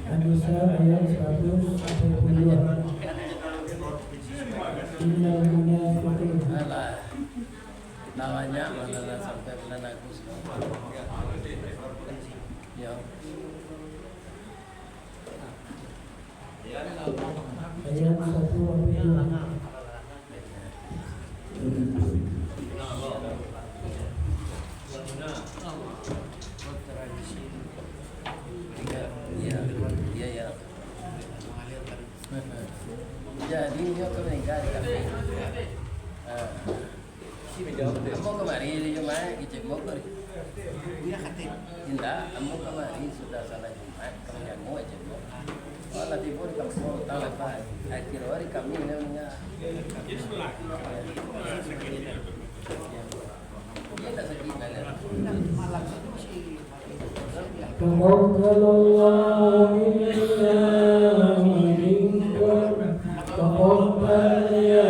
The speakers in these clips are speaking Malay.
An-Nisa ayat 142. Innal munafiqina namanya malah sampai bulan Agustus. Ya. Ayat 142. Jadi dia kemeninggal kami. Kamu kemarin di Jumat dijemuk beri. Tidak, kamu kemarin sudah salah Jumat, kamu yang mau jemuk. Walau tibur kamu tahu apa? Akhir hari kami namanya. Dia tak sakit malam. Taqabbalallahu minna wa minkum. Taqabbal ya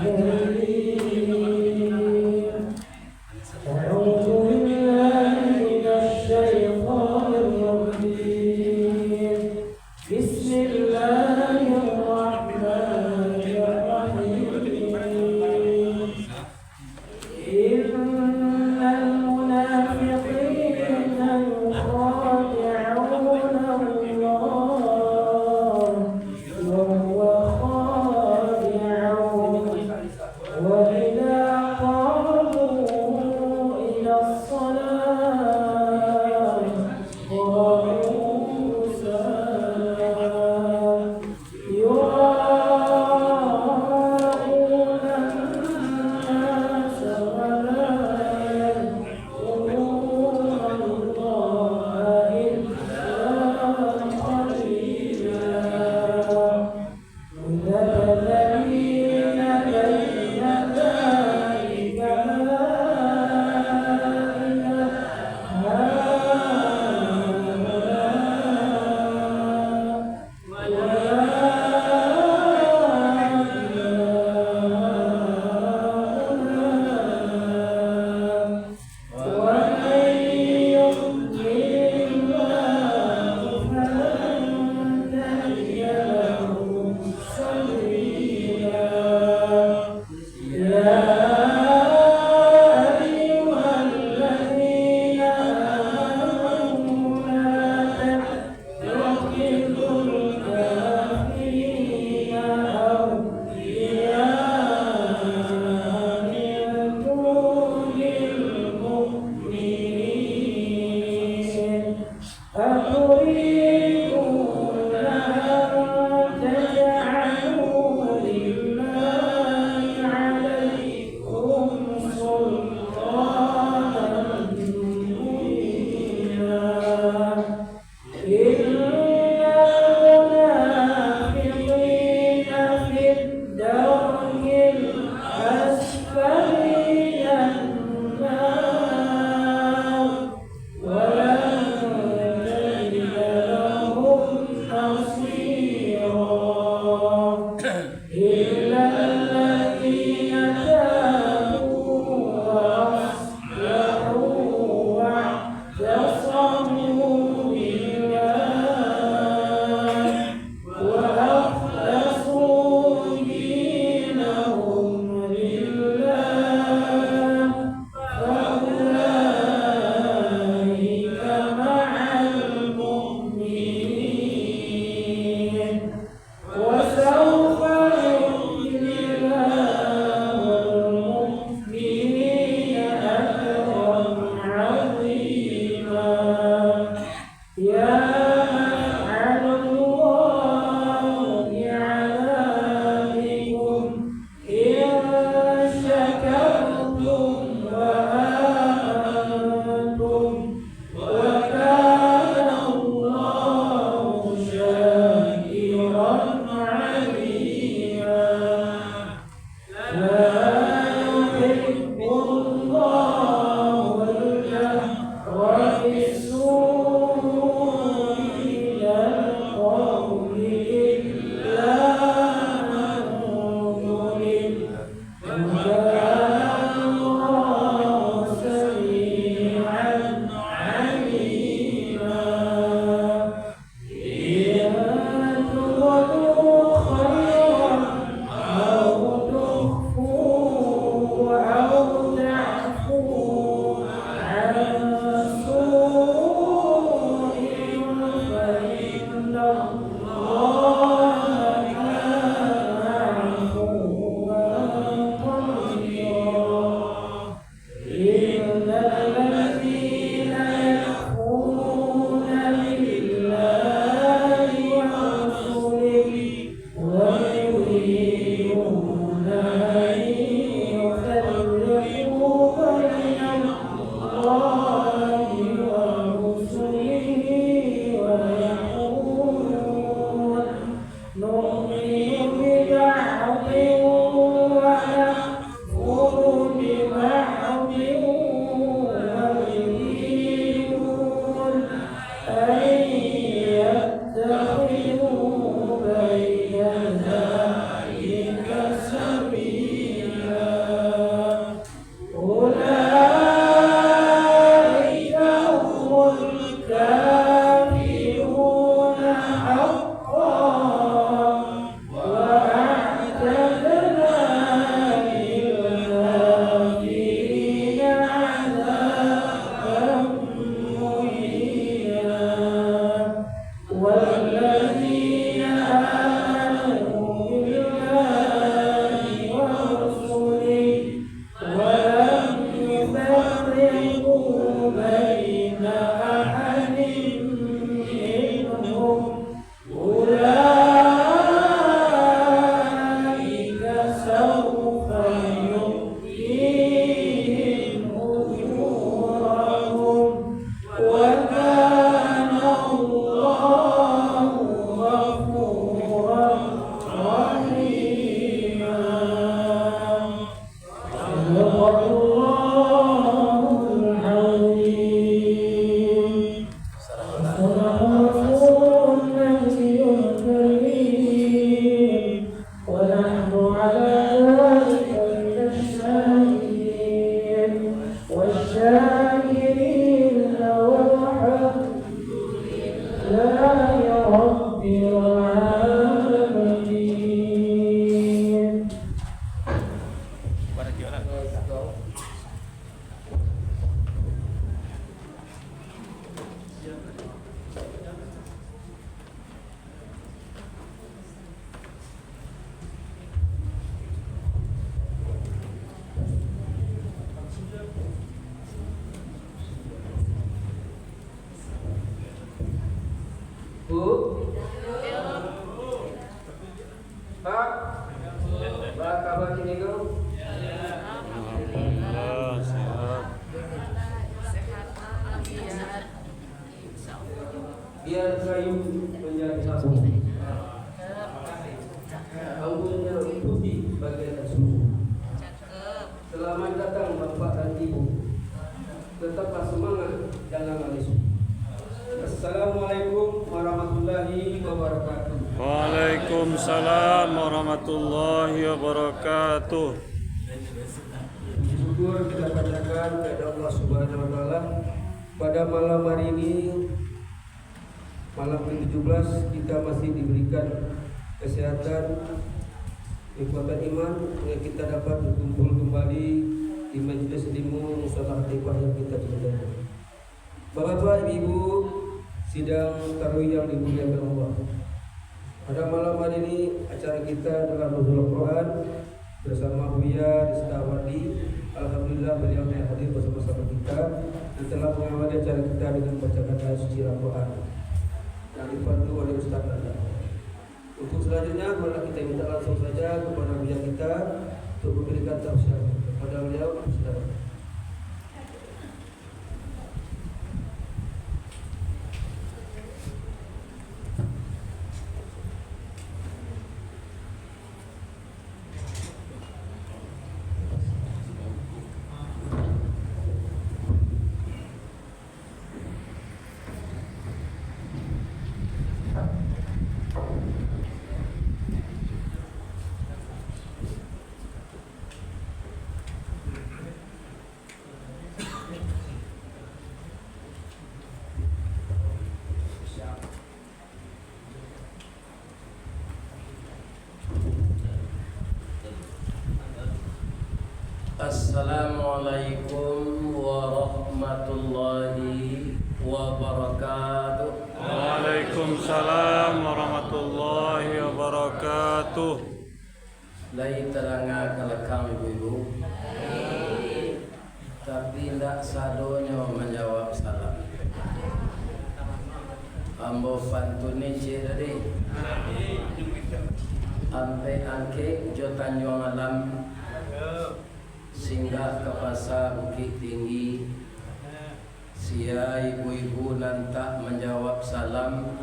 karim. A'udzu billahi minasy syaithanir rajim. Bismillahirrahmanirrahim. Innal munafiqina yukhadi'una Allah wa huwa khadi'uhum wa idza qamu ila as-salati qamu kusala yura'una an-nasa wa la yadhkuruna Allaha illa qalila مذبذبين بين ذلك لا Amen. Bu, Pak, Pak kabar ini kau? Alhamdulillah sehat. Biar kayu menjadi sapu. Abunya putih bagian tersebut. Selamat datang Bapak dan Ibu. Tetaplah semangat, jangan lesu. Assalamualaikum warahmatullahi wabarakatuh. Waalaikumsalam warahmatullahi wabarakatuh. Syukur kita panjatkan kepada Allah Subhanahu wa taala pada malam hari ini, malam ke-17, kita masih diberikan kesehatan, kekuatan iman sehingga kita dapat berkumpul kembali di majelis ilmu musalah Fatihah yang kita cintai. Bapak-bapak, ibu-ibu, sidang tarawih yang dimuliakan Allah. Pada malam hari ini acara kita adalah nuzul Quran bersama Buya Riztawati. Alhamdulillah beliau yang hadir bersama-sama kita dan telah mengawali acara kita dengan bacakan ayat suci Al-Quran yang dipandu oleh Ustaz Nanda. Untuk selanjutnya malah kita minta langsung saja kepada Buya kita untuk memberikan tausiah kepada beliau. Silakan. Assalamualaikum warahmatullahi wabarakatuh. Waalaikumsalam warahmatullahi wabarakatuh. Lai terangah kelekang ibu-ibu, tapi tidak sadonya menjawab salam. Ambo pantuni cik tadi ampe angke jo Tanjung Alam singgah ke pasar Bukit Tinggi. Sia ibu-ibu nantak menjawab salam,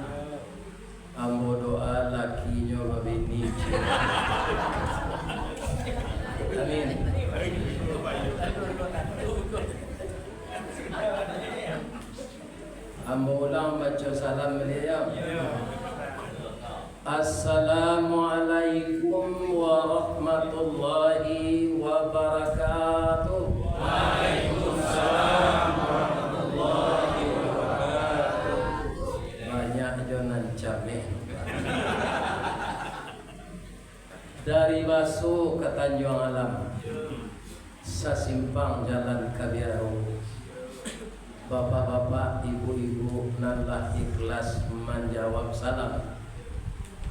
ambo doa lakinya babini. Amin. Ambo ulang baca salam beliau. Assalamualaikum warahmatullahi wabarakatuh. Waalaikumsalam warahmatullahi wabarakatuh. Banyak jonan cabai. Dari Basu ke Tanjung Alam, sasimpang jalan Kabiaru. Bapak-bapak, ibu-ibu, nanlah ikhlas menjawab salam.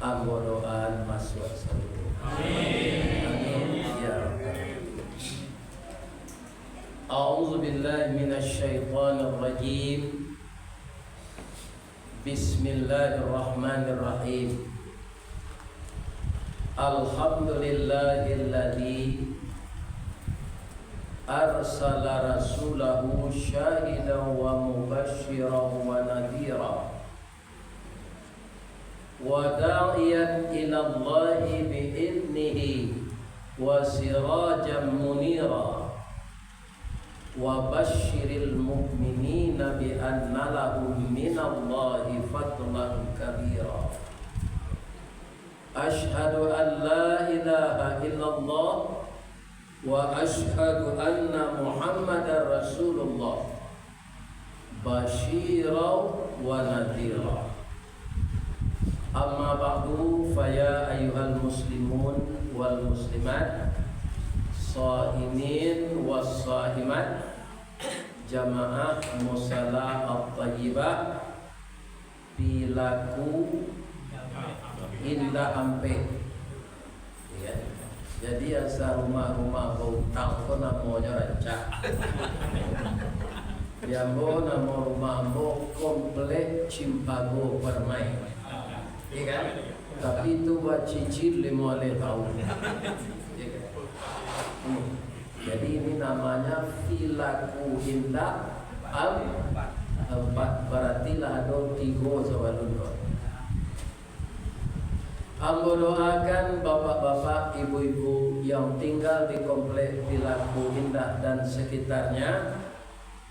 Ambo doa masuk surga. Amin. Amin ya rabbal. A'udzu billahi minasy syaithanir rajim. Bismillahirrahmanirrahim. Alhamdulillahilladzi arsala rasulahu syahidan wa mubasysyiran wa nadhira wa da'iyan ila Allahi bi'idnihi wa sirajan munira wa basyiril mu'minina bi anna lahum minallahi fadlan kabira. Ashhadu an la ilaha illallah wa ashhadu anna Muhammadar Rasulullah basyira wa nadhira. Amma ba'du, faya ayyuhal muslimun wal muslimat, shaimin was-shaimat jamaah musalla at-thayyibah pilaku indah ampe ya. Jadi asa rumah-rumah bau tangko namanya rancak Yambo nama rumah ambo komplek Cimpago Permai ya kan? Tapi itu buat cicil 5 tahun ya kan? Jadi ini namanya Vilaku Indah empat berarti lah ada 3 sawalun. Ambo doakan bapak-bapak, ibu-ibu yang tinggal di komplek Vilaku Indah dan sekitarnya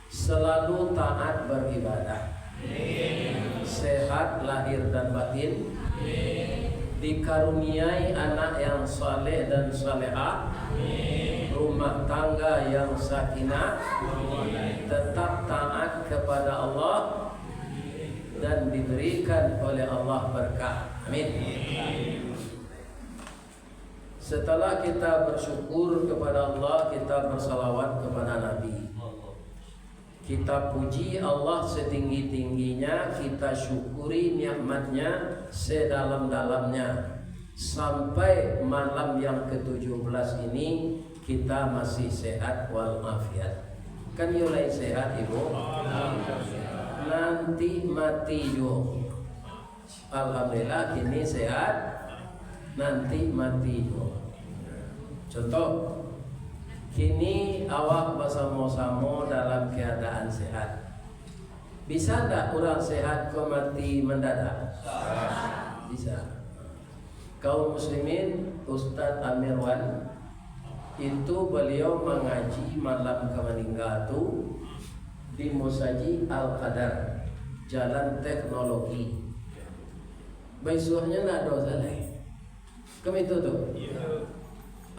selalu taat beribadah, sehat lahir dan batin, dikaruniai anak yang saleh dan salehah, rumah tangga yang sakinah, tetap taat kepada Allah dan diberikan oleh Allah berkah. Amin. Setelah kita bersyukur kepada Allah, kita bersalawat kepada Nabi. Kita puji Allah setinggi-tingginya, kita syukuri nikmatnya sedalam-dalamnya. Sampai malam yang ke-17 ini kita masih sehat walafiat. Kan mulai sehat ibu? Nanti mati jo. Alhamdulillah kini sehat, nanti mati jo. Contoh, kini awak bersama-sama dalam keadaan sehat. Bisa tak orang sehat kau mati mendadak? Bisa. Kaum muslimin, Ustadz Amirwan itu beliau mengaji malam kemeninggal itu di Musaji Al-Qadar, Jalan Teknologi. Besoknya nak dosa lagi. Kami itu tuh.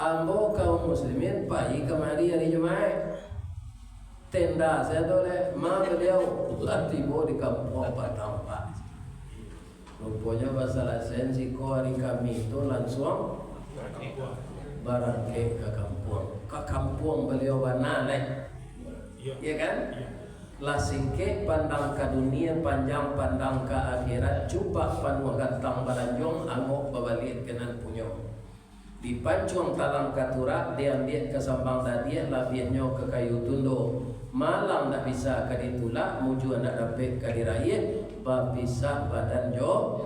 Ambo kaum muslimin pagi kemari hari Jumat. Tenda saya toleh, beliau tiba di kampung Patampak. Rupanya masalah sensi ko hari kami itu langsung barangke ke kampung. Ke kampung beliau banaleh. Ya kan? Lasingke pandang ke dunia, panjang pandang ke akhirat, cuba panuh gantang balanjong, angok babalik kenan punya. Dipancung talang katurak, dia ambil ke sambang tadi, labiannya ke kayu tundo. Malam tak bisa ke ditulak, muju nak dapat ke diraya, babisa badan jo.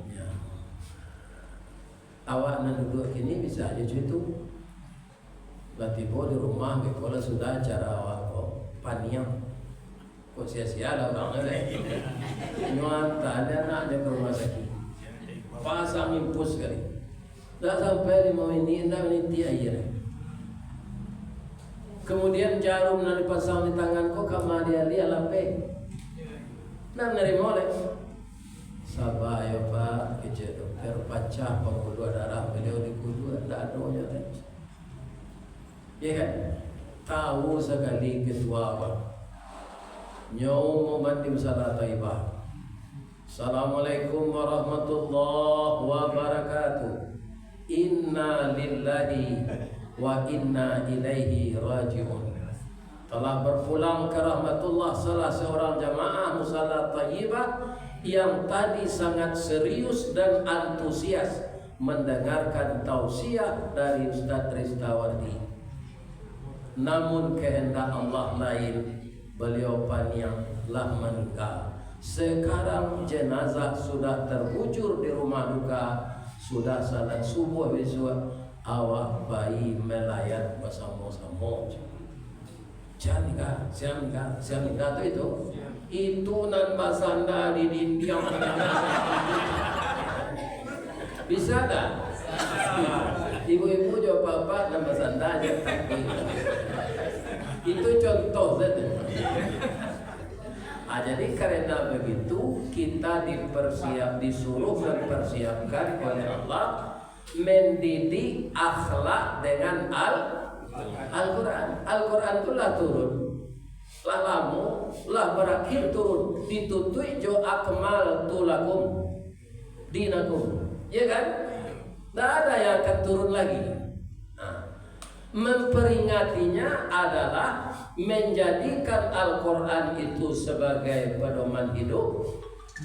Ya. Awak nak duduk ini bisa aja itu. Latibo di rumah, kalau sudah cara awak kok paniam. Kok sia-sia lah orang ni. Nyuan tak ada nak ada ke rumah sakit. Pasang impus kali. Dah sampai 5 menit, 6 menit air. Kemudian jarum nak dipasang di tangan kau, kamar dia lapik. Nak nerima oleh. Sabar ya Pak, kerja dokter pecah pembuluh darah beliau di kudu, tak ada nya. Ya kan? Tahu sekali ketua Pak. Nyaum mandi salat taibah. Assalamualaikum warahmatullahi wabarakatuh. Inna lillahi wa inna ilaihi raji'un. Telah berpulang ke rahmatullah salah seorang jamaah musalla thayyibah yang tadi sangat serius dan antusias mendengarkan tausiah dari Ustaz Rizdawardi. Namun kehendak Allah lain, beliau panianglah meninggal. Sekarang jenazah sudah terbujur di rumah duka. Sudah salat subuh besok, awak bayi melayat bersama-sama. Siapa nikah itu nan basanda di dinding. Bisa tak? Ibu-ibu jawab apa nan basanda aja. Itu contoh saja. Jadi karena begitu kita disuruh dan dipersiapkan oleh Allah mendidik akhlak dengan Al-Quran. Al-Quran itulah turun, lah lamu, lah berakhir turun, ditutui jo akmal tulakum dinakum, ya kan? Tidak ada yang akan turun lagi. Nah, Memperingatinya adalah menjadikan Al-Quran itu sebagai pedoman hidup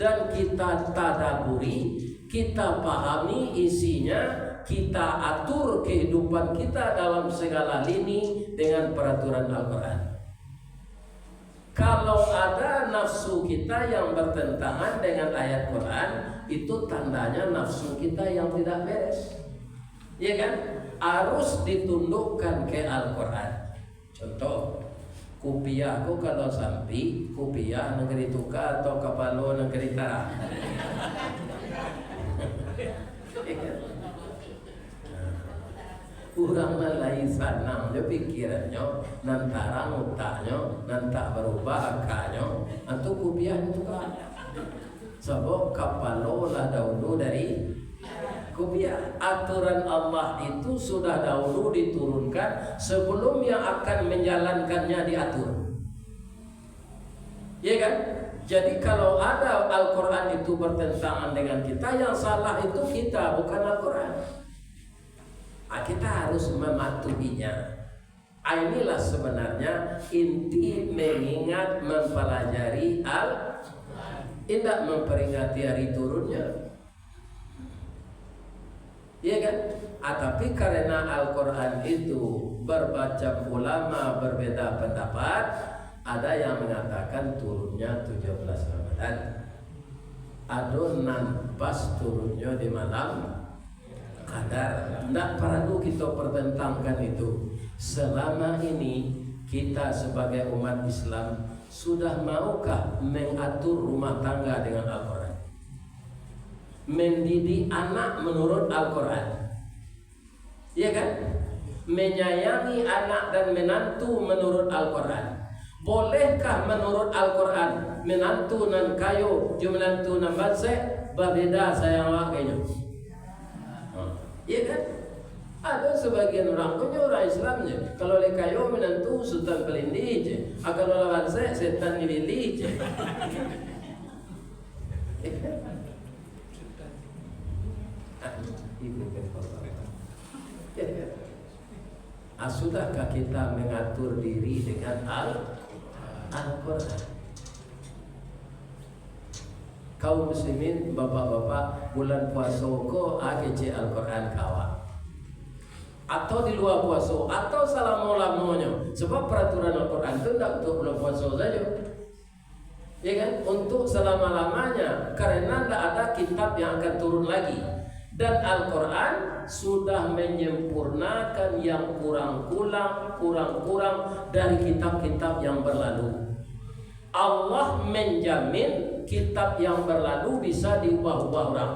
dan kita tadaburi, kita pahami isinya, kita atur kehidupan kita dalam segala lini dengan peraturan Al-Quran. Kalau ada nafsu kita yang bertentangan dengan ayat Quran, itu tandanya nafsu kita yang tidak beres. Ya kan? Harus ditundukkan ke Al-Quran. Contoh, kupiah aku kalau sampai kupiah negeri tukar atau kapalo negeri tarah. Kurang lain sanang je pikirannya, nantara utaknya, nantak berubah akanya, atau kupiah itu kan. Sebab kapalo lah dahulu dari kupiah. Aturan Allah itu sudah dahulu diturunkan sebelum yang akan menjalankannya diatur. Ya kan? Jadi kalau ada Al-Quran itu bertentangan dengan kita, yang salah itu kita, bukan Al-Quran. Kita harus mematuhinya. Inilah sebenarnya inti mengingat, mempelajari tidak memperingati hari turunnya. Iya kan? Tapi karena Al-Quran itu bermacam ulama berbeda pendapat, ada yang mengatakan turunnya 17 Ramadan, ada nan pas turunnya di malam Qadar. Tidak perlu kita pertentangkan itu. Selama ini kita sebagai umat Islam sudah maukah mengatur rumah tangga dengan Al-Quran, mendidik anak menurut Al-Quran, ya kan? Menyayangi anak dan menantu menurut Al-Quran. Bolehkah menurut Al-Quran menantu nan kayo menantu nan batse berbeda sayang wakenya? Ya kan? Ada sebagian orang punya orang Islamnya kalau lekayo menantu sultan pelindi je, akan lawan saya setan nilili je. Sudahkah kita mengatur diri dengan Al-Quran? Kaum muslimin, bapak-bapak, bulan puasa ko AGC Al-Quran kawa, atau di luar puasa, atau selama-lamanya. Sebab peraturan Al-Quran itu tidak untuk bulan puasa saja, ya kan? Untuk selama-lamanya, karena tidak ada kitab yang akan turun lagi. Dan Al-Quran sudah menyempurnakan yang kurang-kurang dari kitab-kitab yang berlalu. Allah menjamin kitab yang berlalu bisa diubah-ubah orang,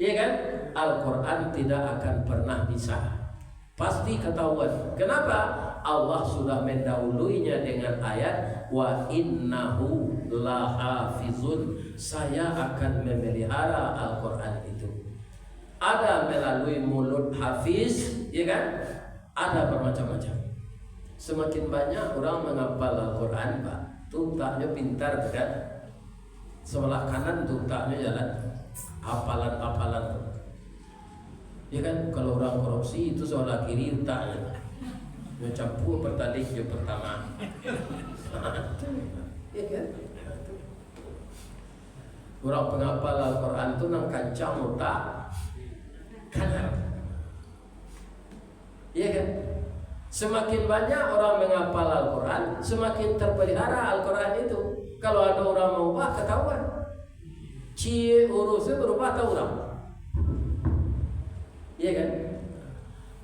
ya kan? Al-Quran tidak akan pernah bisa, pasti ketahuan. Kenapa? Allah sudah mendahuluinya dengan ayat wa innahu lahafizun, saya akan memelihara Al-Quran itu. Ada melalui mulut hafiz, ya kan? Ada bermacam-macam. Semakin banyak orang menghafal Al-Quran, Pak, tuntaknya pintar kan? Sebelah kanan tuntaknya jalan, hafalan-hafalan. Ya kan? Kalau orang korupsi itu sebelah kiri tuntaknya. Dia campur pertalik yang pertama. Ya kan? Orang penghafal Al-Quran itu nang kancang otak kanan. Iya kan? Semakin banyak orang menghafal Al-Quran, semakin terpelihara Al-Quran itu. Kalau ada orang mau ubah, ketahuan. Cie urusnya berubah tahu orang. Iya kan?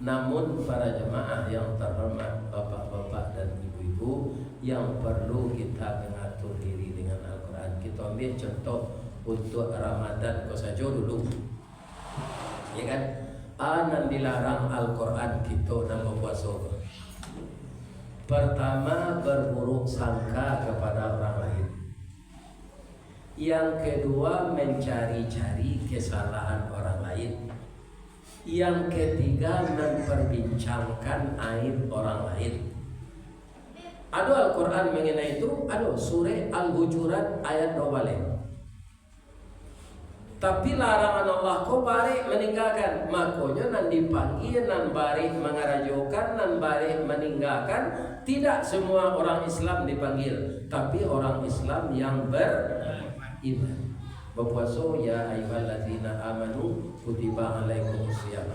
Namun para jemaah yang terhormat, bapak-bapak dan ibu-ibu, yang perlu kita mengatur diri dengan Al-Quran. Kita ambil contoh untuk Ramadan kau saja dulu. Ya kan? Anan dilarang Al-Quran kita dalam puasa. Pertama, berburuk sangka kepada orang lain. Yang kedua, mencari-cari kesalahan orang lain. Yang ketiga, memperbincangkan aib orang lain. Ada Al-Quran mengenai itu, ada surah Al-Hujurat ayat 12. Tapi larangan Allah ko bari meninggalkan. Makanya nan dipanggil nan bari mengarajokan, nan bari meninggalkan. Tidak semua orang Islam dipanggil, tapi orang Islam yang beriman. Berpuasa ya ayyuhalladzina amanu kutiba alaikumusiyam.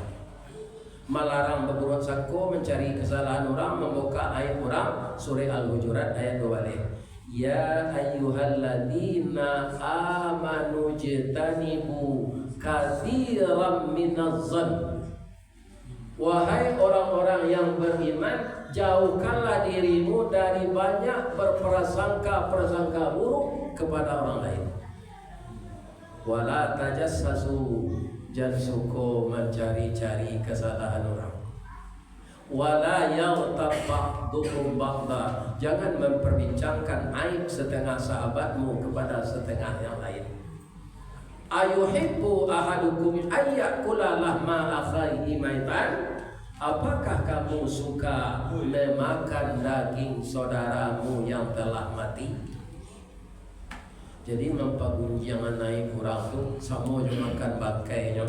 Melarang berbuat sangko, mencari kesalahan orang, membuka ayat orang, surah Al-Hujurat ayat 2. Ya ayyuhalladzina amanu jtanibu katsiran minaz-zann. Wahai orang-orang yang beriman, jauhkanlah dirimu dari banyak berprasangka-prasangka buruk kepada orang lain. Wala tajassasu, jangan suka mencari-cari kesalahan orang. Wala yaghtab ba'dukum ba'da, jangan memperbincangkan aib setengah sahabatmu kepada setengah yang lain. Ayuhibbu ahadukum ayyakula lahma akhihi maitan, apakah kamu suka memakan daging saudaramu yang telah mati? Jadi mempergunjingan naik kurang tu sama je makan bangkainya.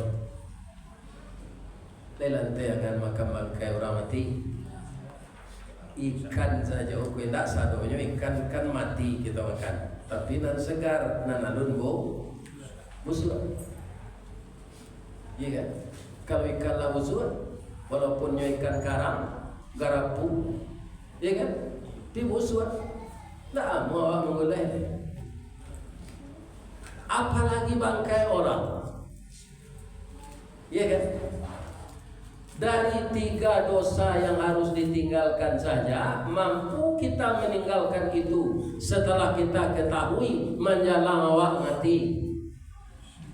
Lantai akan makan bangkai orang mati. Ikan saja aku tidak sadonya ikan kan mati kita makan. Tapi nan segar, nan alun busuk. Iya kan? Kalau ikan lah busuk, walaupun ikan karang, garapu, iya kan? Di busuk. Tak mau awak mengulai. Apalagi bangkai orang. Iya kan? Dari 3 dosa yang harus ditinggalkan saja, mampu kita meninggalkan itu setelah kita ketahui menjelang awak mati.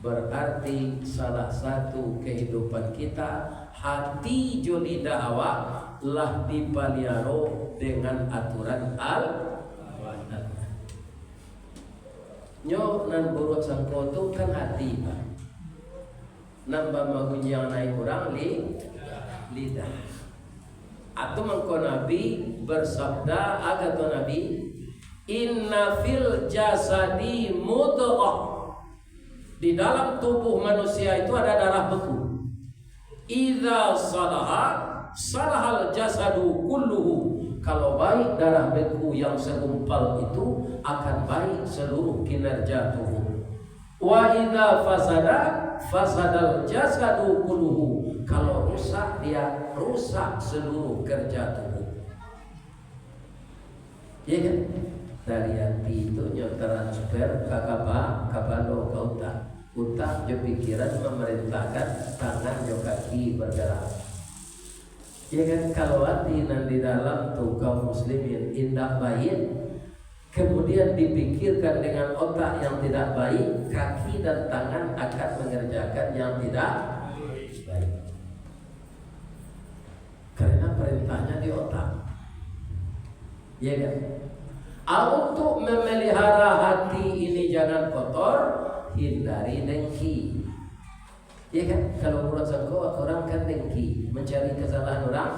Berarti salah satu kehidupan kita, hati jolida awak lah dipaliaro dengan aturan al-wadah. Nyo nan buruk sangko tu kan hati Pak. Nambah magunjang naik kurang lidah. Atau mengko Nabi bersabda agato Nabi, inna fil jasadi mudghah. Di dalam tubuh manusia itu ada darah beku. Idza salaha salahal jasadu kulluhu. Kalau baik darah beku yang segumpal itu akan baik seluruh kinerja tubuh. Wa idza fasada fasadal jasadu kulluhu. Kalau rusak dia rusak seluruh kerja tubuh. Ya kan? Dari hati itu transfer ke kapalo ke utak. Utak je pikiran memerintahkan, tangan je kaki bergerak. Ya kan? Kalau hati nan di dalam tuh kaum muslimin indah baik, kemudian dipikirkan dengan otak yang tidak baik, kaki dan tangan akan mengerjakan yang tidak baik. Karena perintahnya di otak. Ya kan? Untuk memelihara hati ini jangan kotor, hindari dengki. Ya kan? Kalau menurut sangko orang kan dengki, mencari kesalahan orang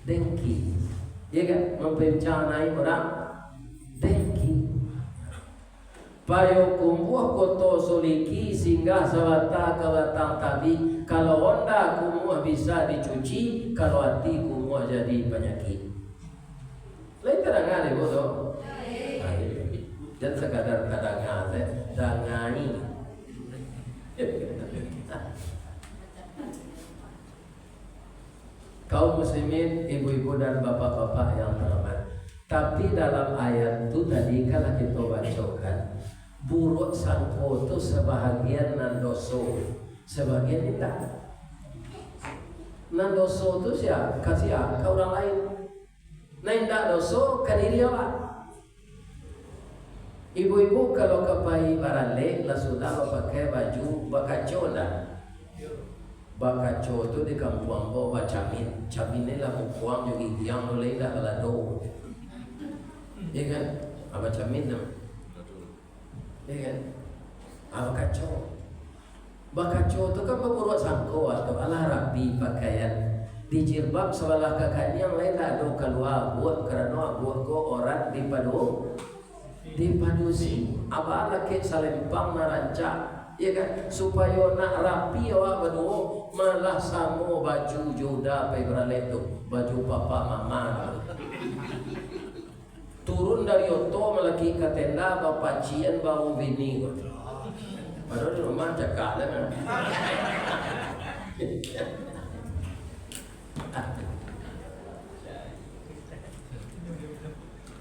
dengki. Ya kan? Membencanai orang dengki. Payo kumbuh koto soliki singgah sawata kawatang tabi. Kalau onda kumuh bisa dicuci, kalau hati kumuh jadi penyakit. Lain kadang-kadang deh bodoh. Dan sekadar kadang-kadang dangani. Kaum muslimin, ibu-ibu dan bapak-bapak yang terhormat. Tapi dalam ayat itu tadi kalau kita bacakan, buruk sangko itu sebahagian nandoso, sebagian tidak. Nandoso itu siapa? Kasih ke orang lain. Nah indah doso ke diri awak. Ibu-ibu kalau kepai barale lah sudah pakai baju bakaco dah. Bakaco tu di kampung bawa camin. Camin ni lah mukuang juga yang boleh dah balado. Ya kan? Apa camin tu? Ya kan? Apa bakaco? Bakaco tu kan berbuat sangko atau ala rapi pakaian. Di jilbab sebelah kakaknya yang lain tak ada keluar buat kerana buat ko orang di padusi. Apa laki salempang narancak Ya kan, supaya nak rapi awak berdua malah sama baju jodoh pe beralih tu, baju papa mama. Turun dari oto melaki ke tenda bapa cian bau bini. Padahal di rumah cakap lah.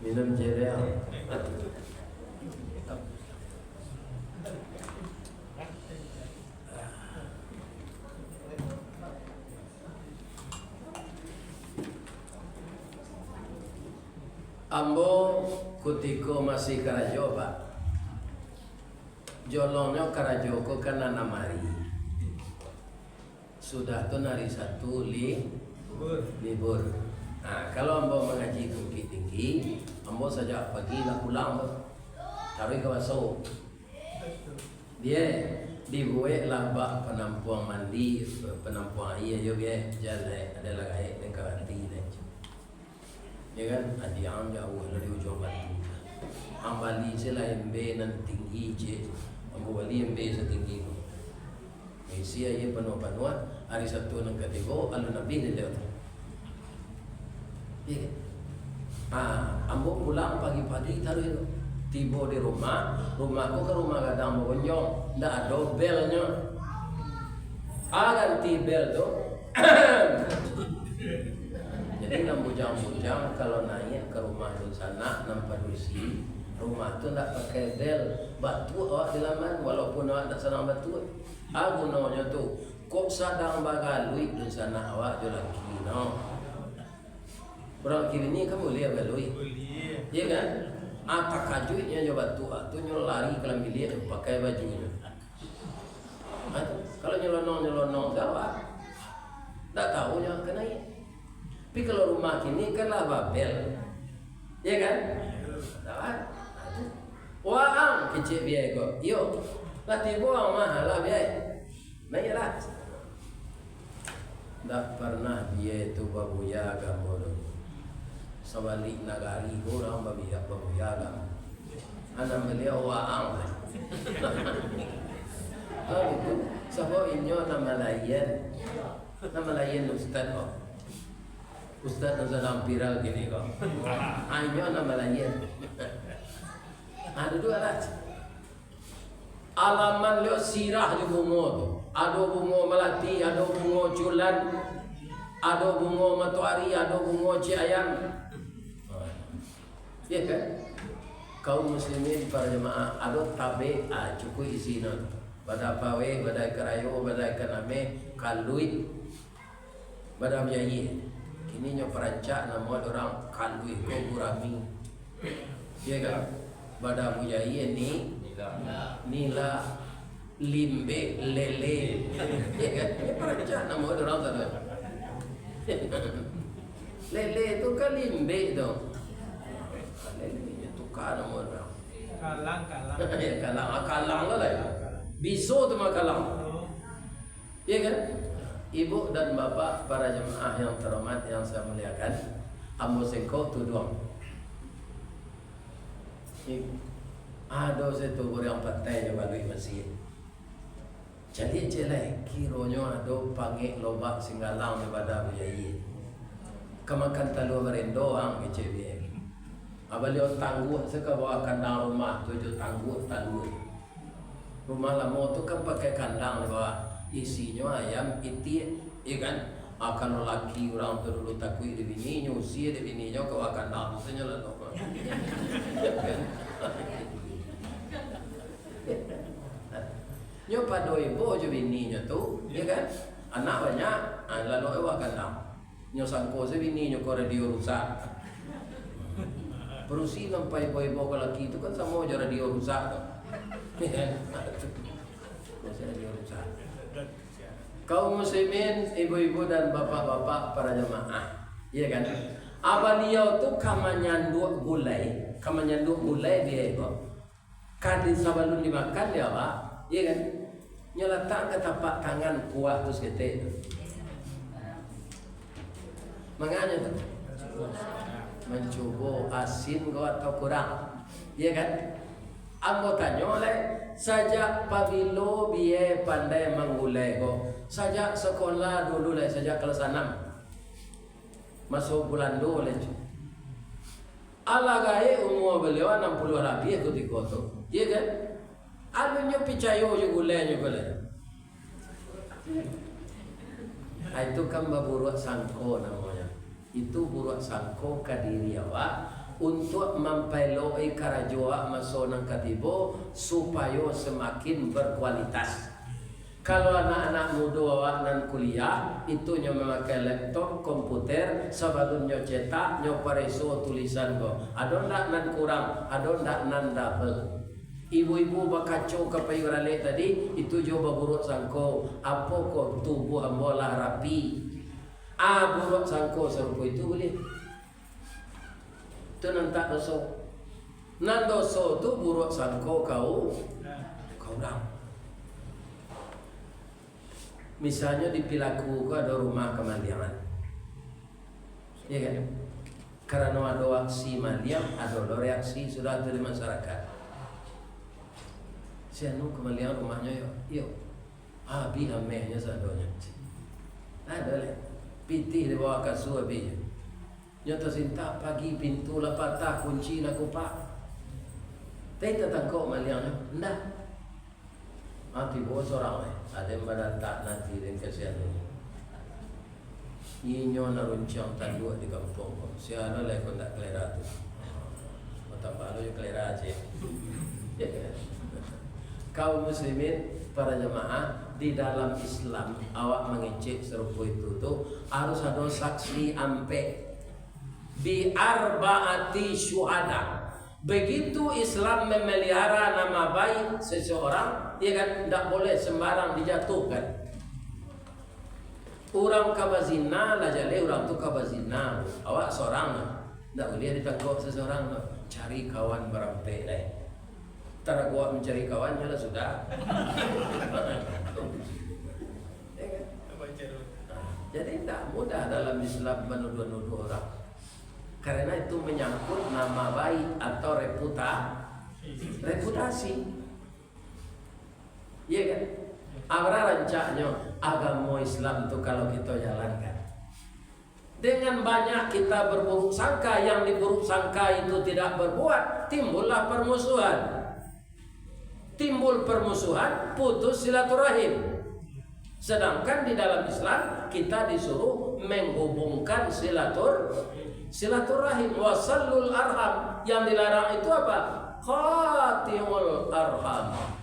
Minum cereal. Ambo kutiko masih karajo pak. Jolongnya karajo ko kan mari. Sudah tu hari satu libur. Nah, kalau ambo mengaji Bukit Tinggi, ambo saja pagi nak pulang taruh ke Waso. Dia dibuat lah bak penampuan mandi, penampuan air juga jalan ada lagi yang karantina. Ya kan, adi am jauh dari ujung batu. Ambali sila embe nan tinggi je, ambo bali embe setinggi tu. Isi aye penuh-penuh hari Sabtu nang ketigo alu nabi ni lewat. Ya kan, ambo pulang pagi-pagi taruh itu. Tiba di rumahku ke rumah kadang bonjong, ndak ada belnya. Ganti bel tu. Jadi nak bujang-bujang kalau naik ke rumah tu sana nampak dusi, rumah tu nak pakai bel, batu awak di laman walaupun awak tak senang batu. Gunanya tu, kok sadang bagalui di sana awak je lagi no. Orang kiri ni kamu lihat balui. Ya kan? Tak kajunya je batu tu nyol lari ke dalam bilik pakai bajunya. Kalau nyelonong gawat. Tak tahunya kena ya. Tapi kalau rumah kini kan lah babel, ya kan? Tak. Wah, kecil biaya kok. Yo, latih buang mahal lah biaya. Naik lah. Tak pernah biaya tu babuya gambar. Sebalik nagari orang babuya gam. Anak beliau waang. Oh itu, sebab inyo nama lain ustaz kok. Ustaz dalam viral gini kok. Inyo nama lain. Ada dua lah. Alaman leo sirah di bungo tu. Ada bungo melati, ada bungo culan, ada bungo matuari, ada bungo ciayam. Ya kan? Kaum muslimin para jemaah ada tabe cukup isinan. Pada pawe, pada kerayo, pada kaname, kalui, pada biayi. Kini nyo perancak nama orang kalui ko gurami. Ya kan? Pada bujai ni nila limbe lele. Ya kan? Ini perancak nama orang tu. Lele itu kan limbe tu. Lele itu kan nama orang. Kalang lah. Biso tu makalang. Ya kan? Ibu dan bapa para jemaah yang terhormat yang saya muliakan, ambo sengko tu doang. Ada satu orang pantai yang balui masjid. Jadi jelek kironyo ada panggil lobak singgalang daripada bujai. Kemakan talu berendo ang kecil. Abaliau tangguh seka bawa kandang rumah tujuh tangguh talu. Rumah lama tu kan pakai kandang bawa isinya ayam iti, ya kan? Kalau laki orang tu dulu takui di bininya, usia di bininya kau akan nak mestinya lah tu. Nyo pada ibu je bininya tu, ya kan? Anak banyak, lalu awak akan nak. Nyo sangko se bininya kau radio rusak. Perusi nampai ibu ke laki tu kan sama je radio rusak tu. Radio rusak. Kaum muslimin, ibu-ibu dan bapak-bapak para jemaah, ya kan? Abaliau tu kamanyanduk gulai dia itu. Kadin sabalun dimakan dia pak, ya kan? Nyeletak ke tapak tangan kuah tu seketik. Makanya tu mencoba asin kau atau kurang, ya kan? Ambo tanya oleh Sajak pabilo biye pandai menggulai kok. Sajak sekolah dulu lah, sajak kelas 6. Masuk bulan 2 lah. Ala gaya umur beliau 60 lebih ketika itu. Iya kan? Alunya picayo je gulai. Itu kan buruk sangko namanya. Itu buruk sangko kadiri awak untuk mempeloi karajoa masonang katibo supaya semakin berkualitas. Kalau anak-anak muda awak nan kuliah itu nyo memakai laptop, komputer, sebelum nyo cetak, nyo pareso tulisan go. Ada ndak nan kurang, ada ndak nan double. Ibu-ibu bakacau ke payurale tadi itu jo buruk sangko. Apa kok tubuh ambolah rapi? Buruk sangko serupa itu boleh. Itu nantak doso. Nan doso tu buruk sangko kau dah. Misalnya di Pilaku ada rumah kemalian. Ya kan? Karena ada aksi maliam, ada reaksi sudah dari masyarakat. Sianu kemalian rumahnya yo. Abi amehnya sadonya. Ada leh. Pitih di bawah kasur abinya. Nyata sinta pagi pintu lah patah kunci lah kupak. Tapi tentang kau maliannya, ndak. Mati bawa seorang leh. Ada yang pada tak nanti dan kasihan ini. Inyo na runcang tanduk di kampung. Siapa lah yang tak kelera tu. Tambah lo yang kelera aja. Kaum muslimin para jemaah di dalam Islam awak mengecek serupa itu tu harus ada saksi ampe bi arbaati syuhada. Begitu Islam memelihara nama baik seseorang, dia kan tidak boleh sembarang dijatuhkan. Orang kabazina lah jale orang tu kabazina. Awak seorang tidak boleh ditangkap seseorang. Cari kawan berampe deh. Tara gua mencari kawannya lah sudah. Jadi tidak mudah dalam Islam menuduh-nuduh orang. Karena itu menyangkut nama baik atau reputasi. Iya kan? Apa rancaknya agama Islam itu kalau kita jalankan. Dengan banyak kita berburuk sangka, yang diburuk sangka itu tidak berbuat, timbullah permusuhan. Timbul permusuhan, putus silaturahim. Sedangkan di dalam Islam kita disuruh menghubungkan silaturahim. Wasallul arham. Yang dilarang itu apa? Khatimul arham.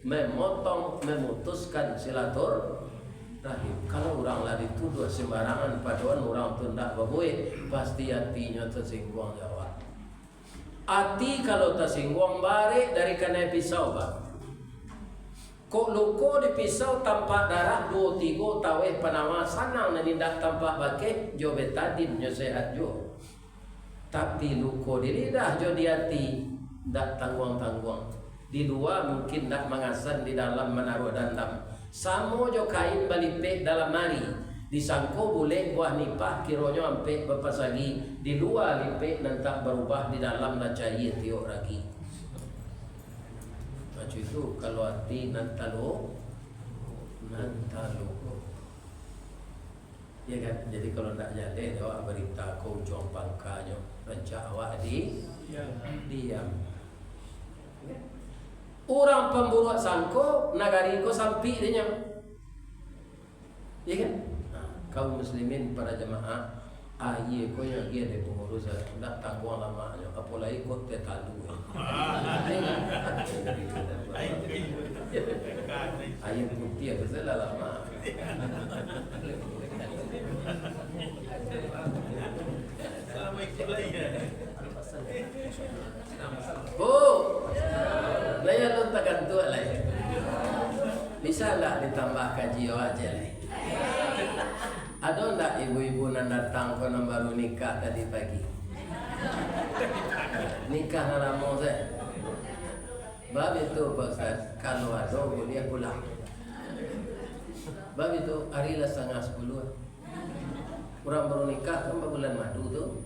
Memotong, memutuskan silaturahim. Kalau orang lah dituduh sembarangan paduan orang tu tidak berbuat, pasti hatinya tersinggung jawab. Hati kalau tersinggung balik dari kena pisau bang. Kok luko di pisau tampak darah 2-3 taweh panama sanang na tidak tampak bake jo betadin jo sehat jo. Tapi luko di lidah jo di hati tak tangguang-tangguang. Di luar mungkin tak mengasan, di dalam menaruh dendam. Samo jo kain balipek dalam mari. Disangko boleh buah nipah kironyo ampe berpasagi. Di luar lipek nanti berubah, di dalam na cair tiok lagi. Macam itu kalau hati nantalo. Ya kan? Jadi kalau tak jadi awak berita kau jom pangkanya, rancak awak diam. Orang pembuat sangko nagari ko sampi dia. Ya kan? Kaum muslimin para jemaah, aye ko yang dia de pengurus nak tangguang lamanya, apalagi ko tetalu. Aye putih apa salah lama. Oh, naya lo takkan tua lah. Bisa lah ditambah kaji aja lah. Ada enggak ibu-ibu yang datang ke baru nikah tadi pagi? Nikah naramu saya. Bab itu Pak Ustaz, kalau ada boleh pulang. Bab itu hari lah 9:30. Orang baru nikah kan bulan madu tu.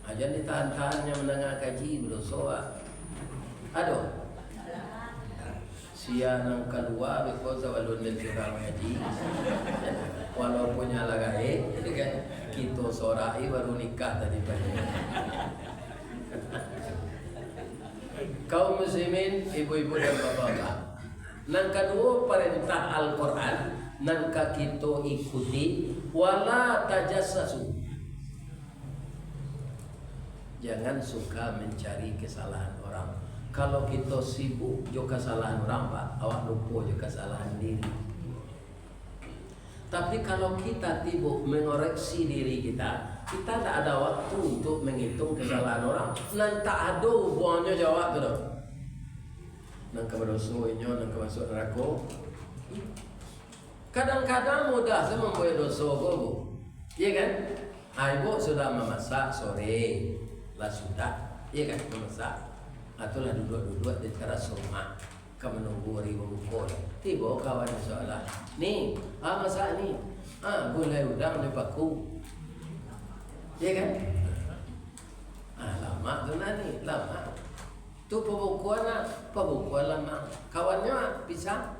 Ajan ditahan-tahannya mendengar kaji berdosa. Aduh. Sia nang keluar because walun dan curang haji. Walaupun nyala gae, jadi kan kita sorai baru nikah tadi pagi. Kaum muslimin, ibu-ibu dan bapak-bapak. Nang kedua perintah Al-Quran, nang kita ikuti, wala tajassasu. Jangan suka mencari kesalahan orang. Kalau kita sibuk juga kesalahan orang, Pak, awak lupa juga kesalahan diri. Tapi kalau kita sibuk mengoreksi diri kita tak ada waktu untuk menghitung kesalahan orang. Nan tak ada hubungannya jawab tu dah. Nang keberdosoinnya, nang kemasuk neraka. Kadang-kadang mudah saya membuat dosa kau, iya kan? Ibu sudah memasak sore, lah sudah, iya kan memasak. Atulah duduk-duduk di teras rumah, kau menunggu hari berbuka. Tiba kawan soalan, ni, masak ni, gulai udang di paku, iya kan? Lama tu nani, lama. Tu pembukuan lama. Kawannya pisang.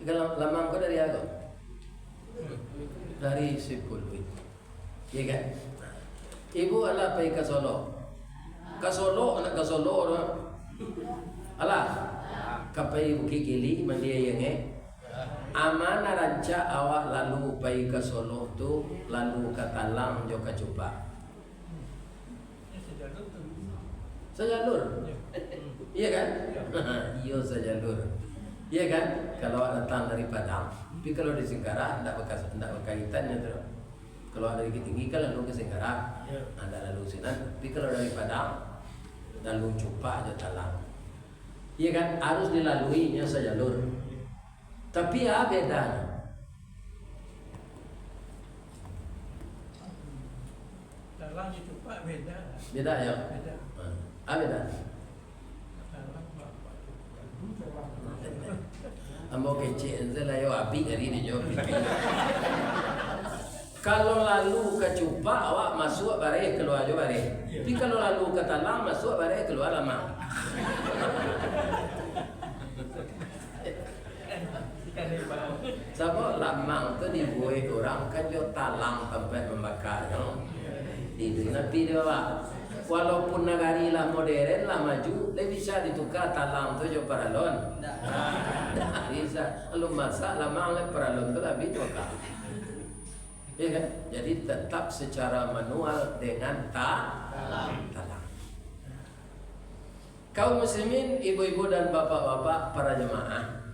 Lamang kau dari aku? Dari Sipulwi. Iya kan? Ibu ala pergi ke Solo. Ke Solo, nak ke Solo orang. Ala, kapai Bukit Gili, mandia yang Amana ranca awak lalu pergi ke Solo tu, lalu ke Talang, juga Cupa. Sejalur. Iya kan? Iya sejalur. Iya kan? Kalau datang dari Padang, tapi kalau di Singkara tidak berkaitannya tu. Kalau dari Tinggi kan lalu ke Singkara, ada lalu Sinan. Tapi kalau dari Padang, lalu Cupa aja Talang. Iya kan? Harus dilaluinya sejalur. Tapi ya bedanya. Talang itu Pak beda. Beda ya? Beda. Beda. Ambo kecil enzela yo api dari dia jawab. Kalau lalu ke Cupa awak masuk bare keluar jo bare. Tapi kalau lalu ke Talang masuk bare keluar lama. Sebab lamang tu dibuat orang kan jo Talang tempat membakarnya. Di nabi dia Pak. Walaupun negari lah modern lah maju, lebih bisa ditukar Talang tu jo paralon. Tak bisa. Lalu masak lamang le paralon tu lebih tukar. Ya kan? Jadi tetap secara manual dengan talang. Kaum muslimin, ibu-ibu dan bapak-bapak, para jemaah.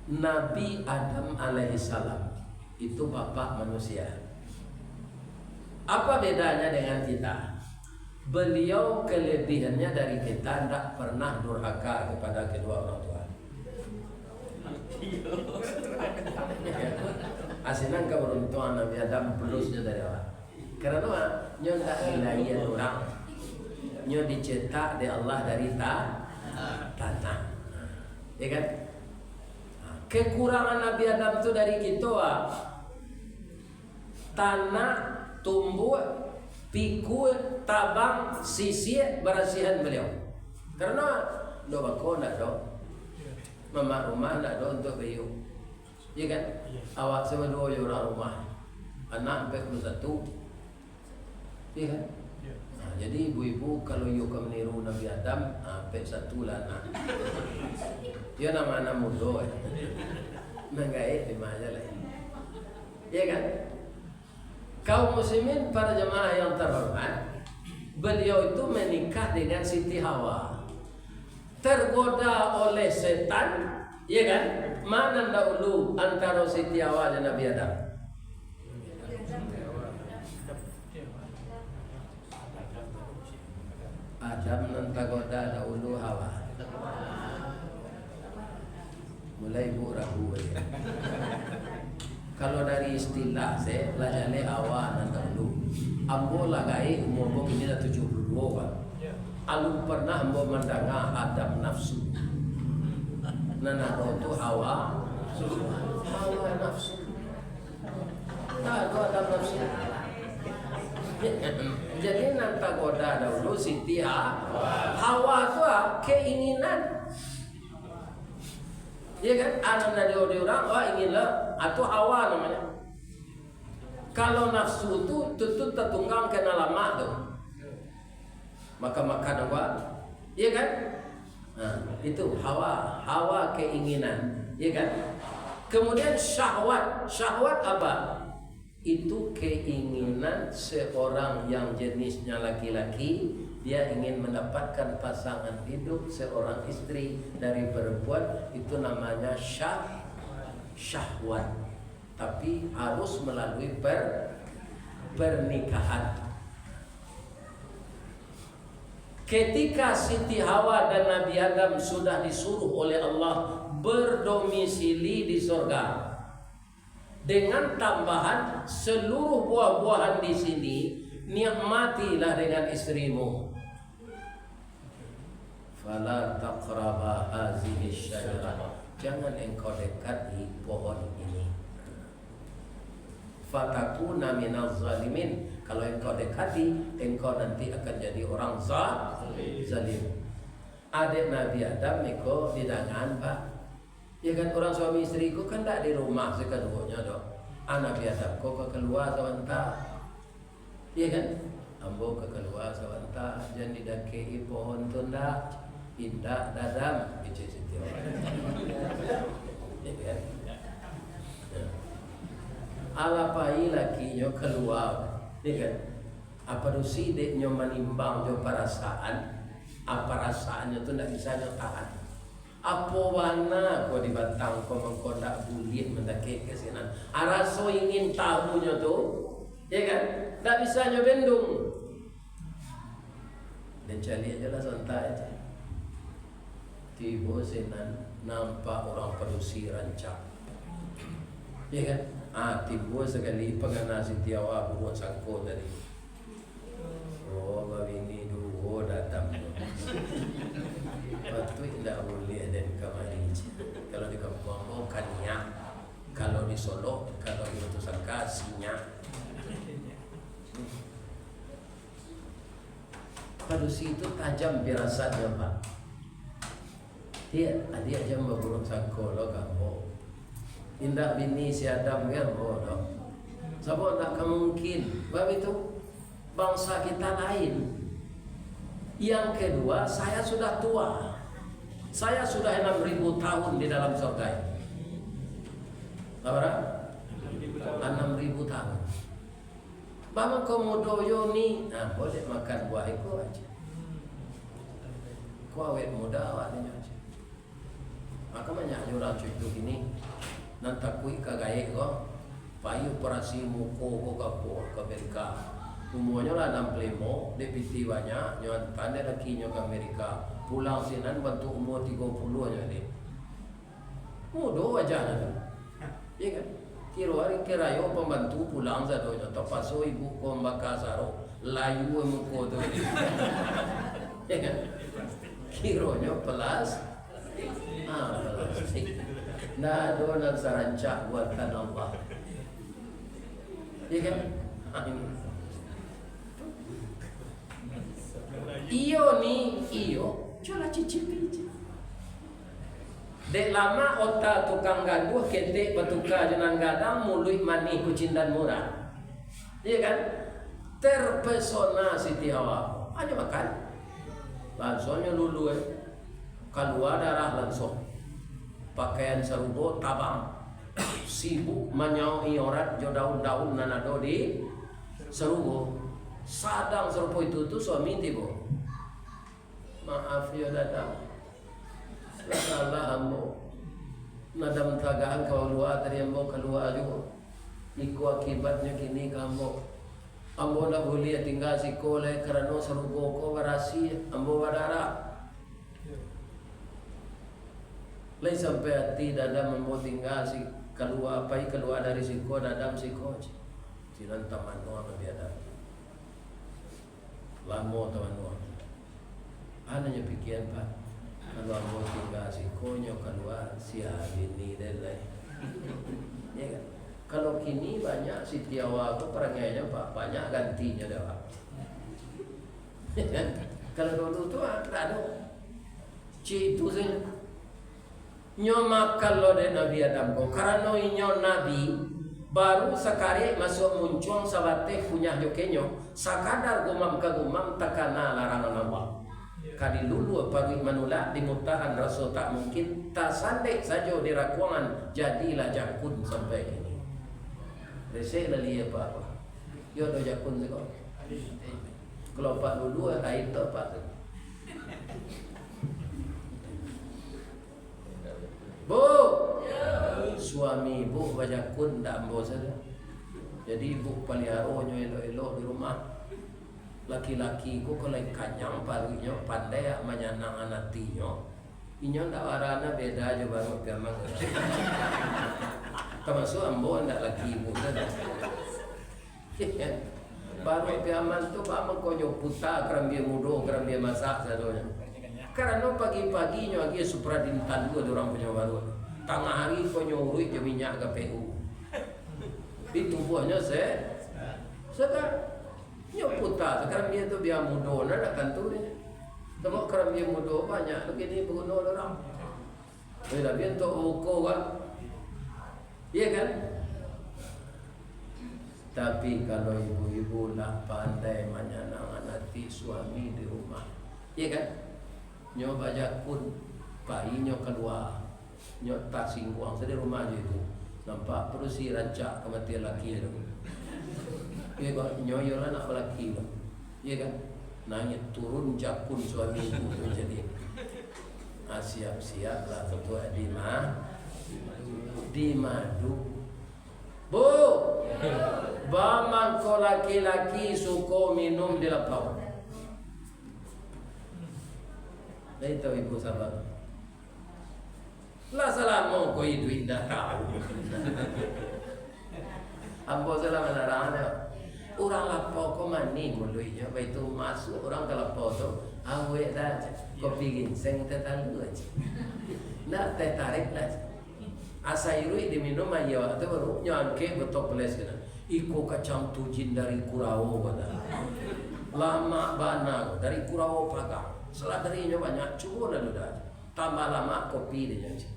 Nabi Adam alaihissalam itu bapak manusia. Apa bedanya dengan kita? Beliau kelebihannya dari kita tidak pernah durhaka kepada kedua orang tua. Asinan keberuntungan Nabi Adam plusnya dari orang. Karena nyo tak dilaian orang, nyo dicetak di Allah dari tanah, ya kan? Kekurangan Nabi Adam itu dari kita, tanah, tumbuh, pikul, tabang, sisir, berasihan beliau. Karena doa kau nak do, mama rumah nak do untuk bayu. Ya kan? Awak sama dua orang rumah, anak 41. Ya kan? Nah, jadi ibu-ibu kalau you meniru Nabi Adam, 41 lah anak. Dia nama anak muda. Menggait di mana lah. Ya kan? Kaum muslimin, para jemaah yang terhormat, beliau itu menikah dengan Siti Hawa. Tergoda oleh setan, ya kan? Mana dahulu antara Siti Hawa dan Nabi Adam? Adam nan tergoda dahulu Hawa. Mulai ragu ya. Kalau dari istilah saya pelajari Hawa nan dahulu. Ambo lagai umur ini dah 72 kan. Alun pernah ambo mendengar Adam nafsu. Nana itu Hawa nafsu. Tak ada Adam nafsu. Jadi nanti goda dahulu Siti Hawa itu keinginan. Ya kan? Anak dari orang inginlah atau Hawa namanya. Kalau nafsu itu tutut tertunggang kena lama tuh. Maka makan apa? Ya kan? Nah, itu hawa keinginan, ya kan? Kemudian syahwat apa? Itu keinginan seorang yang jenisnya laki-laki, dia ingin mendapatkan pasangan hidup seorang istri dari perempuan, itu namanya syahwat. Tapi harus melalui pernikahan. Ketika Siti Hawa dan Nabi Adam sudah disuruh oleh Allah berdomisili di surga, dengan tambahan seluruh buah-buahan di sini, nikmatilah dengan istrimu. Fala taqraba hazihi syajarah. Jangan engkau dekati pohon ini. Fatakuna minaz zalimin. Kalau engkau dekati, engkau nanti akan jadi orang zalim. Adik Nabi Adam engkau didangan, Pak. Ya kan, orang suami istri ku kan tak di rumah sekeduanya dok. Anak Nabi Adam kau ke keluar sebentar. Ya kan? Ambo ke keluar sebentar. Jangan didakei pohon tunda. Indah dadam. Ije Siti Hawa. Ya kan? Alapai lakinya keluar. Ya kan? Apa dosi deknya menimbang jo perasaan. Apa rasaannya tu tak bisa nyo tahan. Apa warna kau dibatang kau mengkodak bulit mendakik ke sini. Araso ingin tahunya tu, ya kan? Tak bisa nyo bendung. Dan cari aja lah santai aja. Tiba senan nampak orang perusi rancak, ya kan? Tiba sekali pengenal Siti Hawa buat sangko tadi. Oh, begini dulu datang. Patut tidak boleh ada di kamari. Kalau di kampung mau kanya, kalau di Solo, kalau di utusan kasihnya. Padusi itu tajam firasatnya, Pak. Dia aja memburuk sangko lo kamu. Indah bini si Adam kan, dok. Sebab tak mungkin. Sebab itu bangsa kita lain. Yang kedua, saya sudah tua. Saya sudah 6.000 tahun di dalam surga. Berapa? 6.000 tahun. Bama komodoyo ni, boleh makan buah itu aja. Kau awet muda awaknya aja. Maka banyak orang cucu gini. Nanti kui kagaya kau, payu operasi muko ke Amerika. Umurnya lah 65, deputi banyak, nyon pandai lagi nyon ke Amerika. Pulang sinan bantu umur 30 aja ni. Mudah wajahnya tu. Ya kan? Kira yo pembantu pulang satu nyon paso ibu ko mbakasaro layu muko tu. Ya kan? Kiranya pelas. Plastik. Nah, donan sarancak buatan Allah. Ya kan? Iyo, coba cicipi aja. Dek lama otak tukang gaduh ketek petuka jenang gadang mulut manis kucing dan murah. Iya kan? Terpesona Siti Hawa. Hanya makan. Langsungnya lulu keluar darah langsung. Pakaian serubo tabang. Sibuk menyaui orang jo daun-daun nanado di serubo. Sadang serupo itu suami tibo. Maaf ya dadang. Salah ambo. Nadam tagaan kau luar tadi ambo keluar juga. Iku akibatnya kini kamu. Ambo nak boleh tinggal si koleh kerana serupo ko berasi ambo badara. Lain sampai hati dadam ambo tinggal si keluar pai keluar dari si ko dadam si ko. Sinan taman no apa biada. Lamo taman no. Ananya pikiran Pak. Kalau mau tinggal si konyo keluar si ini dan lain. Ya kan? Kalau kini banyak Sitiawa aku perangainya Pak, banyak gantinya dah Pak. Kalau dulu tu tak ada. Cik itu saja. Nyo makan lo de Nabi Adam ko. Karena inyo Nabi baru sekali masuk muncung sabate punya jokenyo. Sakadar gumam kagumam takana larangan Allah. Kadi lulu pagi manula di mutahan rasul tak mungkin tak sandek saja di rakuangan jadilah jakun sampai ini. Resek lali apa? Yo do jakun seko. Kalau Pak lulu ai to Pak. Bu, suami ibu bajakun tak ambo saja. Jadi ibu pelihara elok-elok di rumah. Laki-laki ku kalau kanyang parunya pandai menyenang anatinya. Inyo ndak warana beda aja baru gamang. Termasuk ambo ndak laki ibu saja. Baru piaman tu pak mengkojo puta kerambia mudo kerambia masak sadonya. Karena pagi-paginya lagi supradintan gua orang punya baru. Tengah hari kau nyurui je minyak KPU. Di tubuhnya sekarang nyoputa sekarang dia tu biar mudo nak kantor ni. Tengok kerambia mudo banyak begini berguna orang. Bila dia untuk ukur kan, iya kan? Tapi kalau ibu-ibu nak pandai menyenangkan hati suami di rumah, iya kan? Nyo baca pun bayi nyo keluar, nyo tak singguang sedih rumah je itu. Nampak perlu si rancak kematian laki itu. Iya kan? Nyo yolah nak laki itu, iya kan? Nanya turun jakun suami ibu tu jadi. Siap-siap lah tentu di madu. Bu, baman ko laki-laki suko minum di lapau. Dari tahu ibu sabar. Lah selama ko itu indah tahu. Ambo selama narana. Orang lapau ko mani muluinya, begitu masuk orang ke lapau tu, awet dah, kopi ginseng terlalu aja. Nak tertarik lah. Asairui diminum aja, tu baru nyangke betul peles kena. Iko kacang tujin dari Kurawo kata. Lama bana dari Kurawo pagang. Seladarinya banyak cuba lalu dah. Tambah lama kopi dia nyanyi.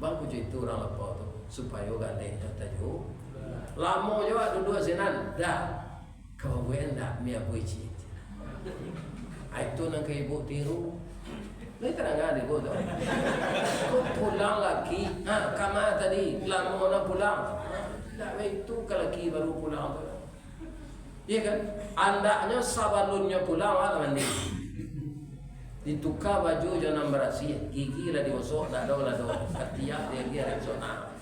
Bang kucu itu orang lapau tu supaya gandeng tajuk. Lama juga dua senan dah. Kau gue endak mia buci. Itu nak ibu tiru. Ni terang ada ibu tu. Kau pulang lagi. Kama tadi lama nak pulang. Tak itu kalau lagi baru pulang tu. Iya kan? Andaknya sabalunnya pulang lah mandi. Ditukar baju jangan berasi. Gigi lah diosok dah do lah do. Ketiak dia kira resona.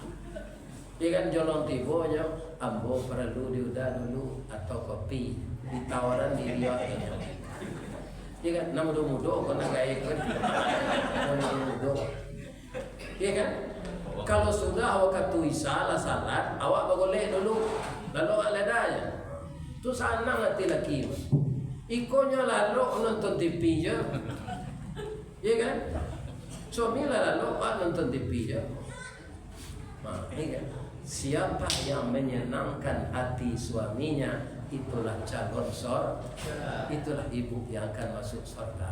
Iya kan jolong tibonya ambo perlu diudah dulu atau kopi ditawaran di dia. Iya kan nama mudo kena gaya kan. Nama mudo. Iya kan? Kalau sudah awak katuisa lah salat, awak boleh dulu. Lalu aladanya. Tu sana ngati laki. Ikonya lalu nonton TV je. Iya kan? Suami lalu nonton TV je. Iya kan? Siapa yang menyenangkan hati suaminya, itulah calon surga, itulah ibu yang akan masuk surga.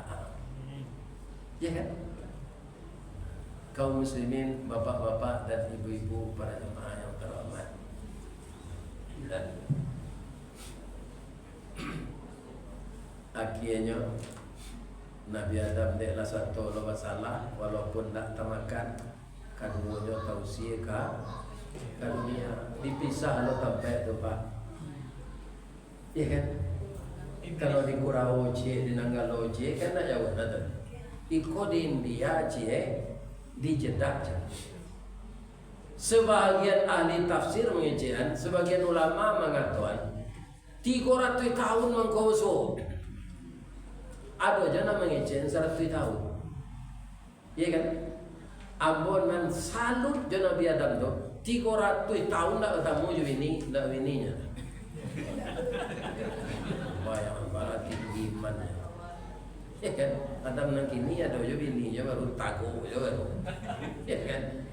Ya kan? Kaum muslimin, bapak-bapak dan ibu-ibu, para jemaah yang terhormat. Dan akhirnya Nabi Adam adalah satu masalah, walaupun tak tamakan, kadunya tausiah karunia dipisah lo sampai tu Pak. Iya kan? Kalau di Kurawo je, di Nanggalo je kan tak jauh nada. Iko di India je, di Jeddah je. Sebagian ahli tafsir mengajian, sebagian ulama mengatakan 300 tahun mengkoso. Ada jana mengajian 100 tahun. Iya kan? Ambonan salut jana Nabi Adam tu. 300 tahun tak ketemu je bini, tak bininya. Bayang barat tinggi iman. Ya kan? Adam nang kini ada je bininya baru tago je baru. Ya kan?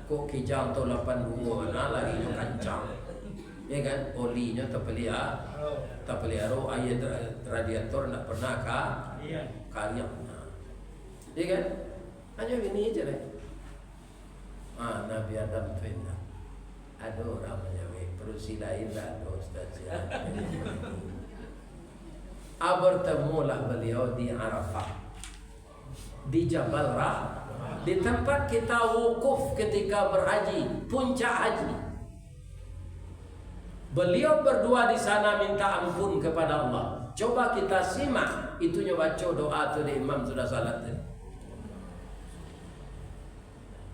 kok kijang tu 82 mana lagi nyo kancang. Ya kan, olinya tak pelihara air radiator nak pernah karyak. Ya kan, hanya ini aja deh. Nabi Adam tu indah. Ada orang menjawab, perusi lain tak ada Ustaz ya. Bertemulah beliau di Arafah, di Jabal Rahmah, di tempat kita wukuf ketika berhaji, puncak haji. Beliau berdua di sana minta ampun kepada Allah. Coba kita simak, itunya baca doa tu di imam sudah salat.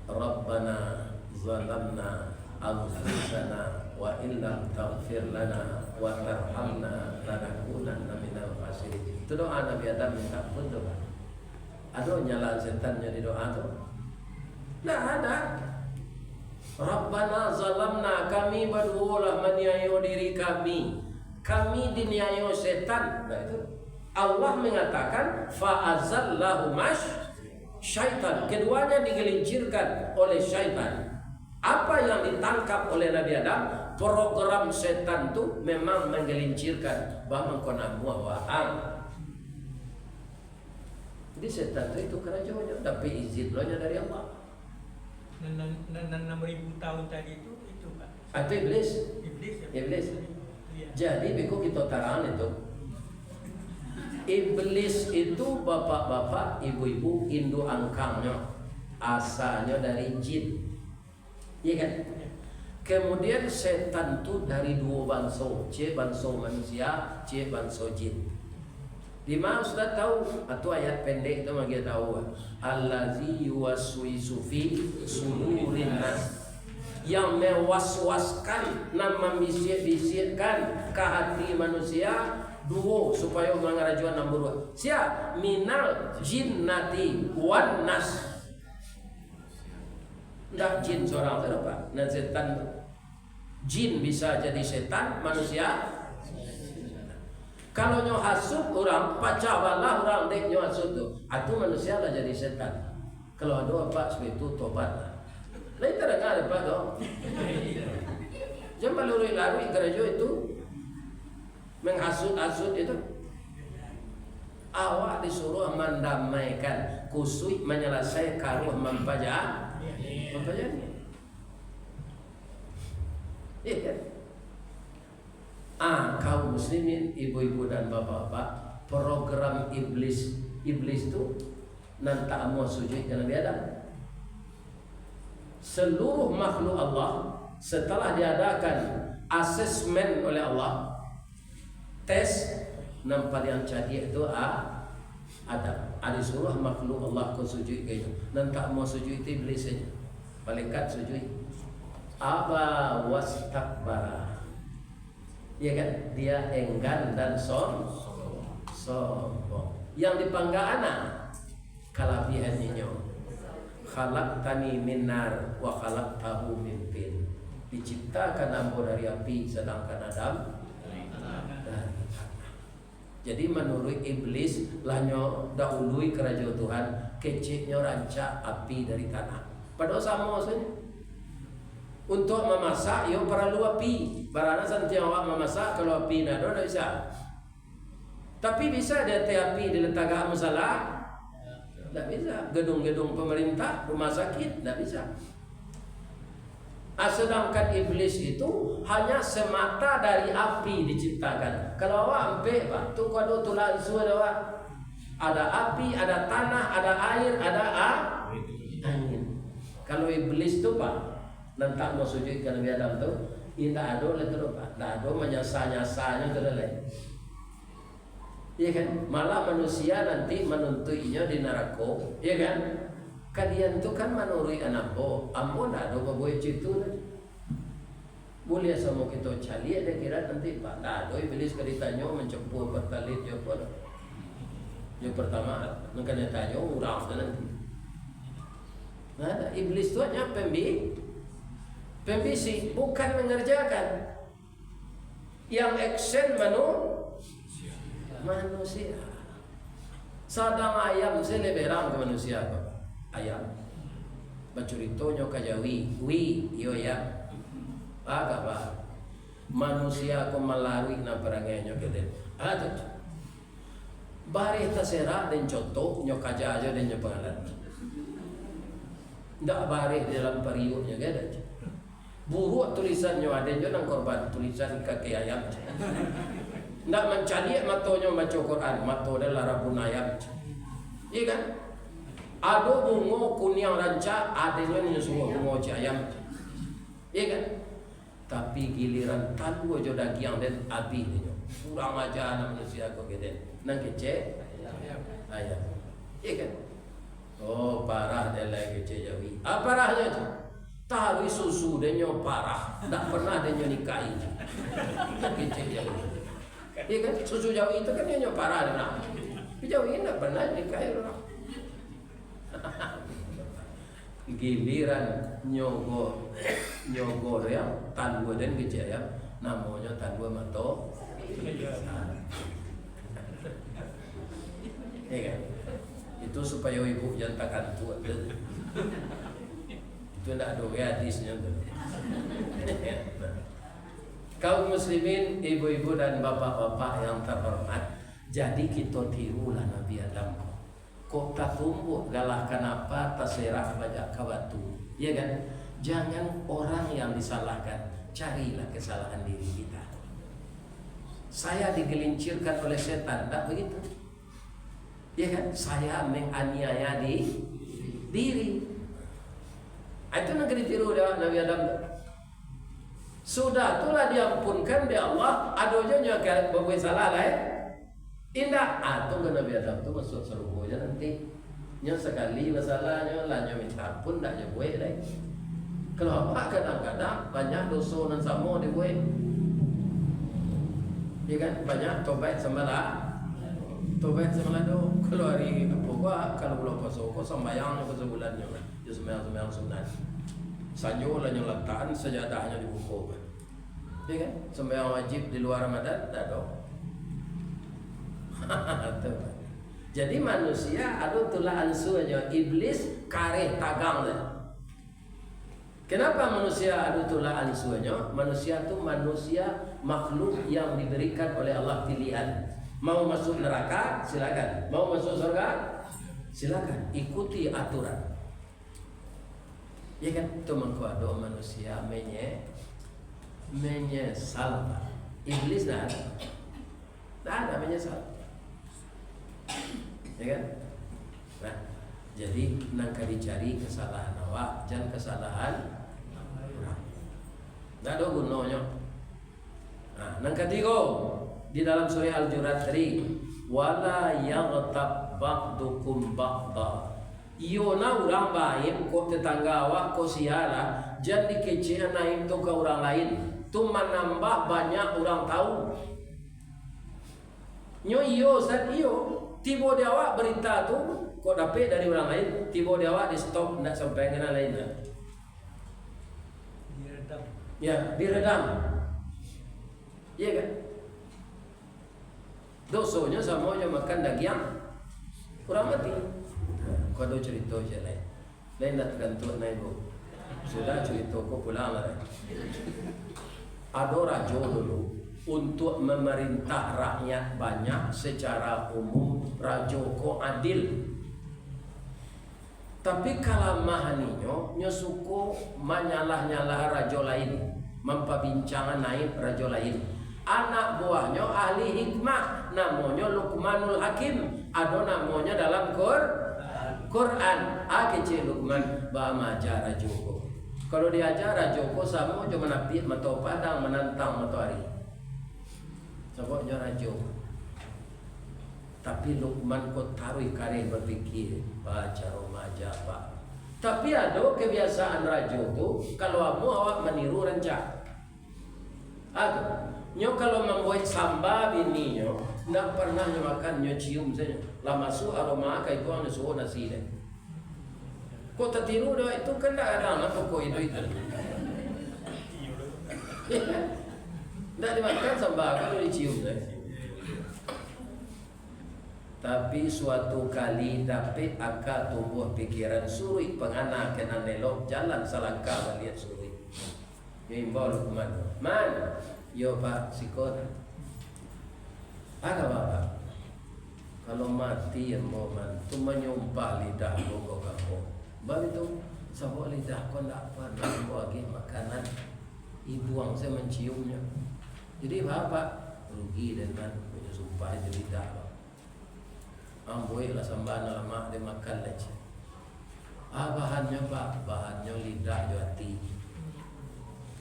Rabbana zalamna anfusana wa illam taghfir lana wa tarhamna lanakunanna minal khasirin. Itu doa Nabi Adam minta ampun tu. Ada nyala setannya di doa tu? Nah ada. Rabbana zalamna, kami berdua menyayo diri kami. Kami diniayo setan. Nah itu Allah mengatakan fa'azallahu syaitan. Keduanya digelincirkan oleh syaitan. Apa yang ditangkap oleh Nabi Adam? Program setan itu memang menggelincirkan bahwa kena muawa'am. Jadi setan itu kerajaannya, tapi izin lonya dari Allah. 6.000 tahun tadi itu Pak. Itu iblis. Iblis. Ya. Jadi beko kita tarang itu. Iblis itu bapak-bapak, ibu-ibu, induk angkangnya asalnya dari jin. Iya kan? Kemudian setan itu dari dua bangsa, C bangsa manusia, C bangsa jin. Di mana sudah tahu? Atau ayat pendek itu magi tahu. Allazi yuwaswisu fi sudurin nas, yang mewaswaskan dan membisik-bisikkan ke hati manusia dua supaya mengarajuan nombor 2. Siapa? Minal jinnati wan nas. Tidak jin seorang tu Pak. Dan setan tu. Jin bisa jadi setan, manusia. Kalau nyo hasut orang, pacawalah orang dek nyo hasut tu. Itu manusia lah jadi setan. Kalau ada apa seperti itu tobat lah. Lain tak dengar apa tu. Jangan larui gereja itu menghasut-hasut itu. Awak disuruh mendamaikan, kusui menyelesaikan karuh mempajak. Iya kan? Kaum muslimin, ibu-ibu dan bapak-bapak, program iblis itu nanti mau sujud ke Nabi Adam. Seluruh makhluk Allah setelah diadakan asesmen oleh Allah, tes nampak yang jadi itu Adam. Ada seluruh makhluk Allah kau sujud ke itu. Nanti mau sujud itu iblis saja. Malaikat sujud. Aba wastakbara. Ya kan, dia enggan dan sombong. Yang dipangga anak kalabihan ninyo. Khalaqtani min nar wa khalaqtahu min tin. Diciptakan ambo dari api, sedangkan Adam dari tanah. Jadi menurut iblis lanyo dahului kerajaan Tuhan, keciknya rancak api dari tanah. Padahal sama saja. Untuk memasak, yo perlu api. Barana santiang awak memasak, kalau api nado tidak bisa. Tapi bisa ada api diletakkan masalah? Tidak bisa. Gedung-gedung pemerintah, rumah sakit, tidak bisa. Sedangkan iblis itu hanya semata dari api diciptakan. Kalau awak ampe, Pak, tu kado tulan suara ada api, ada tanah, ada air, ada angin. Kalau iblis tu Pak, nanti mau sujud ke Nabi Adam tu, tidak ada lah tu Pak, tidak ada menyasa-nyasanya tu lah. Ya kan? Malah manusia nanti menuntuinya di neraka, ya kan? Kalian tu kan menurut anak ambo tidak ada bawa citu. Boleh sama kita cari ada kira nanti Pak, tidak ada iblis keritanya mencempur bertalit je pun. Yang pertama, makanya tanya orang tu nanti. Nah, iblis tu hanya pembisik, bukan mengerjakan. Yang action manusia. Sadang ayam saya lebih ramah ke manusia, ayam. Bacurito nyo kajawi, wi, yo ya. Agak ba? Manusia ko malarwi na perangai nyo keden. Ada. Bari tasera dan contoh nyo kajajo dan nyo pengalan. Ndak bari dalam periuk nyo keden. Buruk tulisan nyo ada nyo nang korban tulisan kaki ayam. Ndak mencari matonyo baca Quran, mato adalah rabun ayam. Iya kan? Ada bungo kuning ranca, adanya ni semua bungo ayam. Iya kan? Tapi giliran tandu aja daging dan api ni. Kurang aja manusia kau gede. Nang kece ayam. Iya kan? Oh parah dia lagi kece jawi. Apa parahnya tu? Tahu susu dia nyo parah. Tak pernah dia nyo nikahi. Kece jawi. Iya kan? Susu jawi itu kan dia nyo parah dia nak. Jawi tak pernah nikahi orang. Giliran nyogo yang tandu dan kejaya namanya tandu mato. Ya kan? Itu supaya ibu jangan takkan tua. Itu tidak ada hadisnya tu. Kaum muslimin, ibu-ibu dan bapak-bapak yang terhormat, jadi kita tirulah Nabi Adam. Kok tak tumbuh galah kenapa terserah banyak kawatu, ya kan? Jangan orang yang disalahkan, carilah kesalahan diri kita. Saya digelincirkan oleh setan, tak begitu? Ya kan? Saya menganiaya diri. Itu nak ditiru dia Nabi Adam. Sudah itulah diampunkan dia Allah, adonya nyaga berbuat salah lah. Indah, tunggu Nabi Adam tu masuk surga nanti. Nya sekali masalahnya lah nya minta ampun dak je buat dah. Kalau apa kadang-kadang banyak dosa dan sama dibuat. Ya kan banyak tobat semalah. Tobat semalah tu kalau hari apa gua kalau belum puasa kau sembahyang ke sebulan nya. Dia sembahyang sunat. Sanyo lah nya letakkan sajadahnya di buku. Ya kan? Sembahyang wajib di luar Ramadan dak ada. Jadi manusia aduh tulah ansunya iblis kareh tagang lah. Kenapa manusia aduh tulah ansunya? Manusia tu manusia makhluk yang diberikan oleh Allah pilihan. Mau masuk neraka silakan, mau masuk surga silakan, ikuti aturan. Ya kan? Tu mengkuado manusia menyesal. Iblis dah ada menyesal. Ya kan? Nah, jadi nangka dicari kesalahan awak, jangan kesalahan orang. Tak ada gunanya. Nah, nangka tiga di dalam surah Al-Jurat tadi, wala yaghtab ba'dukum ba'da. Iona orang baik, kau tetangga awak, kau siara, jangan dikecewakan naik tu ke orang lain. Tu menambah banyak orang tahu. Nyo iyo saat iyo. Tiba dia awak berita tu kok dapat dari orang lain, tiba dia awak di stop nak sampai kena lain. Diredam. Ya, diredam. Iya kan? Dosonya samanya makan daging orang mati. Kau ada cerita je lain. Lain nak tergantung naik bu. Sudah cerita kau pulang lah. Ada raja dulu. Untuk memerintah rakyat banyak secara umum rajoko adil. Tapi kalau mahaninyo nyosuko menyalah-nyalah raja lain, mempabincangan naik raja lain. Anak buahnya ahli hikmah, namanya Luqmanul Hakim. Ada namanya dalam Quran. Kecil Luqman bamaja rajoko. Kalau diajar rajoko sama cuma napit matau padang menantang matahari. Sebabnya rajo. Tapi Luqman kau taruh kare berfikir baca remaja pak. Tapi ada kebiasaan rajo tu kalau awak meniru rencak. Nyo kalau membuat samba bini nyo, nak pernah nyo makan nyo cium saja. Lah masuk aroma kai kau nyo suo nasi deh. Kau tertiru dah itu kan dah ada anak pokok itu. Tidak dimakan sambal kalau dicium. Tapi suatu kali dapat akal tumbuh pikiran suri pengana kena nelok jalan selangkah melihat suri. Yo imbau Luqman. Man, yo Pak sikot. Ada apa? Kalau mati yang mau mantu menyumpah lidah bogor kamu. Baru itu sabuk lidah kau tak pernah bagi makanan. Ibuang saya menciumnya. Jadi apa? Rugi dengan punya sumpah itu lidah. Amboi lah sambana lama dia makan aja. Bahannya Pak, bahannya lidah jati.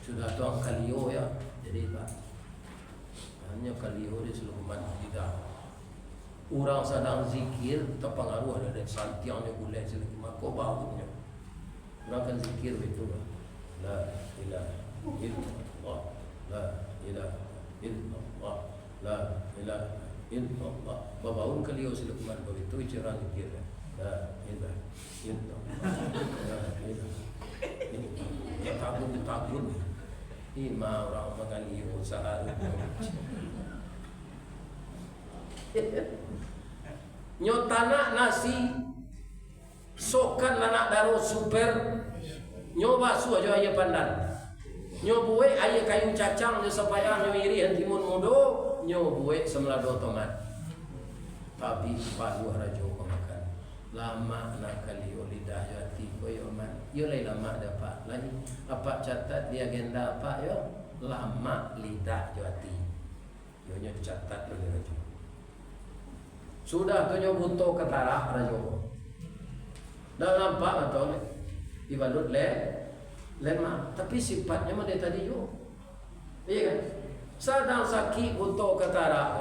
Sudah tuang kalio ya. Jadi Pak, bahannya kalio dia selalu mandi lidah. Orang sedang zikir terpengaruh dari santiangnya gulai selagi mako baunya. Orang kan zikir itu lah. La ilaha illallah, la ilaha illallah, la ilaha illallah. Babaun kalio selagi mako itu icara zikir. La ilaha illallah, la ilaha illallah. Takut. Ima orang mengalio sehari. Nyotana nasi sokan lanak daro super nyoba su aja aya pandan nyobue aya kayu cacang je supaya nyiri hentimun mudo nyobue semlado tomat tapi padu rajo makan lama nak kali lidah jati koyo man yo lai lama dapat lagi apa catat di agenda apa yo lama lidah jati yo nya catat dulu rajo. Sudah tu nyo buto ketara rajo. Dah nampak atau dibalut lemah. Tapi sifatnya mah dari tadi yo. Iya kan? Sadang sakit buto ketara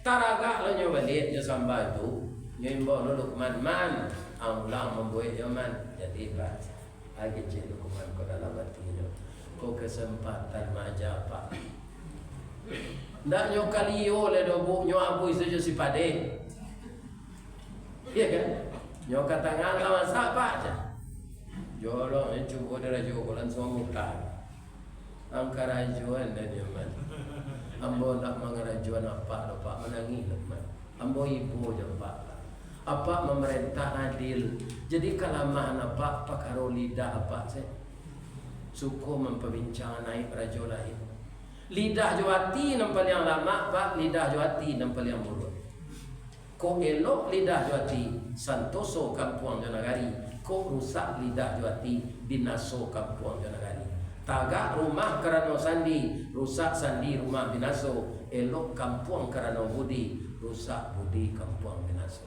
taraga lo nyo balik nyo samba itu. Nyo imbo lo Luqman man. Allah membuat yo man. Jadi Pak, lagi cik Luqman ko dalam hati nyo. Ko kesempatan maja Pak. Ndak nyo kaliyo le dobu nyo abu saja si pade. Iya kan? Nyo katangan lawan siapa aja. Jolo cukup dari jualan semua muka. Angkarajuan dan nyaman. Ambo nak mengarajuan apa lo Pak menangi Luqman. Ambo ibu je Pak. Apa memerintah adil. Jadi kalamahan apa pakaro lidah apa saya. Suku memperbincang naik rajo lain. Lidah jawati nampak yang lama Pak. Lidah jawati nampak yang mulut. Ko elok lidah jawati santoso kampuang janagari. Ko rusak lidah jawati binaso kampuang janagari. Tagak rumah kerana sandi, rusak sandi rumah binaso. Elok kampuang kerana budi, rusak budi kampuang binaso.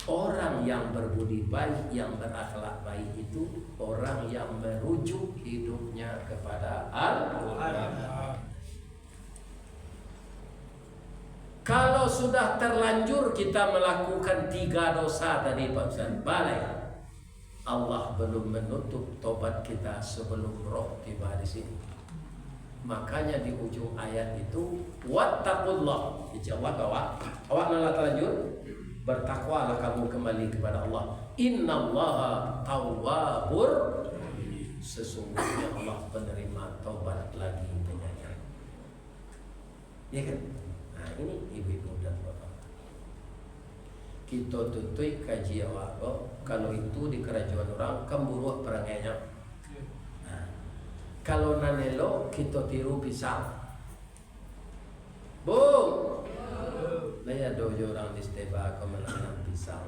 Orang yang berbudi baik, yang berakhlak baik itu orang yang merujuk hidupnya kepada Al-Quran. Kalau sudah terlanjur kita melakukan 3 dosa tadi Pak Ustaz, balai Allah belum menutup tobat kita sebelum roh tiba di sini. Makanya di ujung ayat itu wattaqullah, dijawab awak nak terlanjur bertakwalah kamu kembali kepada Allah. Innallaha tawwabur, sesungguhnya Allah penerima taubat lagi penyayang. Ya kan? Nah ini ibu-ibu dan bapak, kita tutui kaji awak kalau itu di kerajaan orang kemburu perangainya. Nah, kalau nanelo kita tiru pisang. Bung, saya dojo orang di Steba kau menanam pisang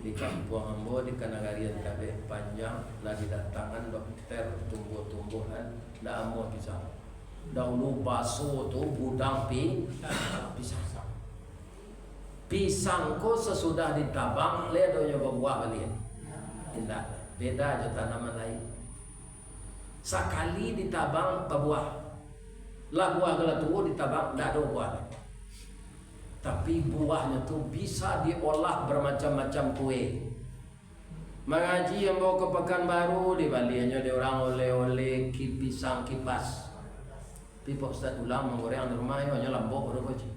di kampung Ambo di Kanagarian kabeh panjang lagi datangan dokter tumbuh-tumbuhan dah Ambo pisang. Dahulu baso tu gudang pisang. Pisang ko sesudah ditabang ledonya berbuah balik. Tidak beda aja tanaman lain. Sekali ditabang berbuah. Lah buah gelatu ditabang tidak ada buah. Tapi buahnya tu bisa diolah bermacam-macam kue. Mengaji yang bawa ke Pekanbaru di Baliannya dia orang oleh-oleh pisang kipas. Pipa Ustaz ulang menggoreng di rumah hanya lambok baru baca.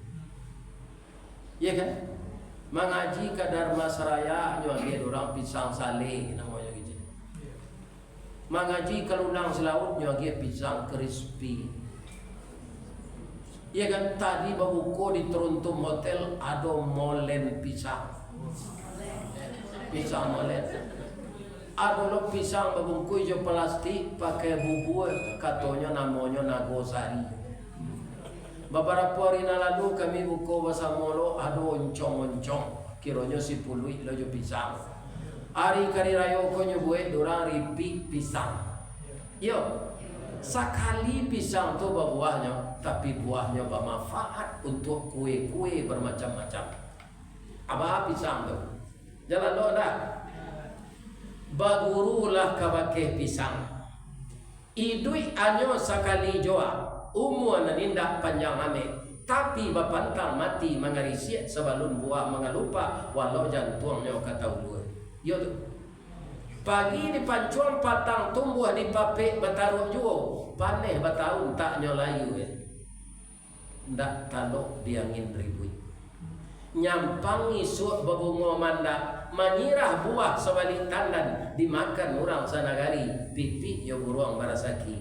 Iya kan? Mengaji ke Dharma Seraya nyonya orang pisang saleh namanya gitu. Mengaji ke Lunang Selaut nyonya pisang crispy. Ya kan tadi babuko di Teruntum Hotel ada molen pisang. Pisang molen. Ada lo pisang babungkui jo plastik pakai bubur katanya namanya nagosari. Beberapa hari lalu kami buka bahasa molo ada oncong-oncong kiranya si pului lo jo pisang. Hari kari raya ko nyobuet dorang ripi pisang. Yo. Sekali pisang tu berbuahnya, tapi buahnya bermanfaat untuk kue-kue bermacam-macam. Apa pisang tu? Jalan lo dah. Bagurulah kabake pisang. Idui anyo sekali joa. Umur nanindak panjang ame. Tapi bapantang mati mengarisiat sebelum buah mengalupa walau jantungnya kata ulur. Yo tu. Pagi di pancuan patang tumbuh di papek bataruh juo. Paneh batahun tak nyolayu ndak talok diangin ribut. Nyampang isuk babungo manda. Menyirah buah sebalik tandan. Dimakan orang sanagari. Pipi yo buruang barasaki.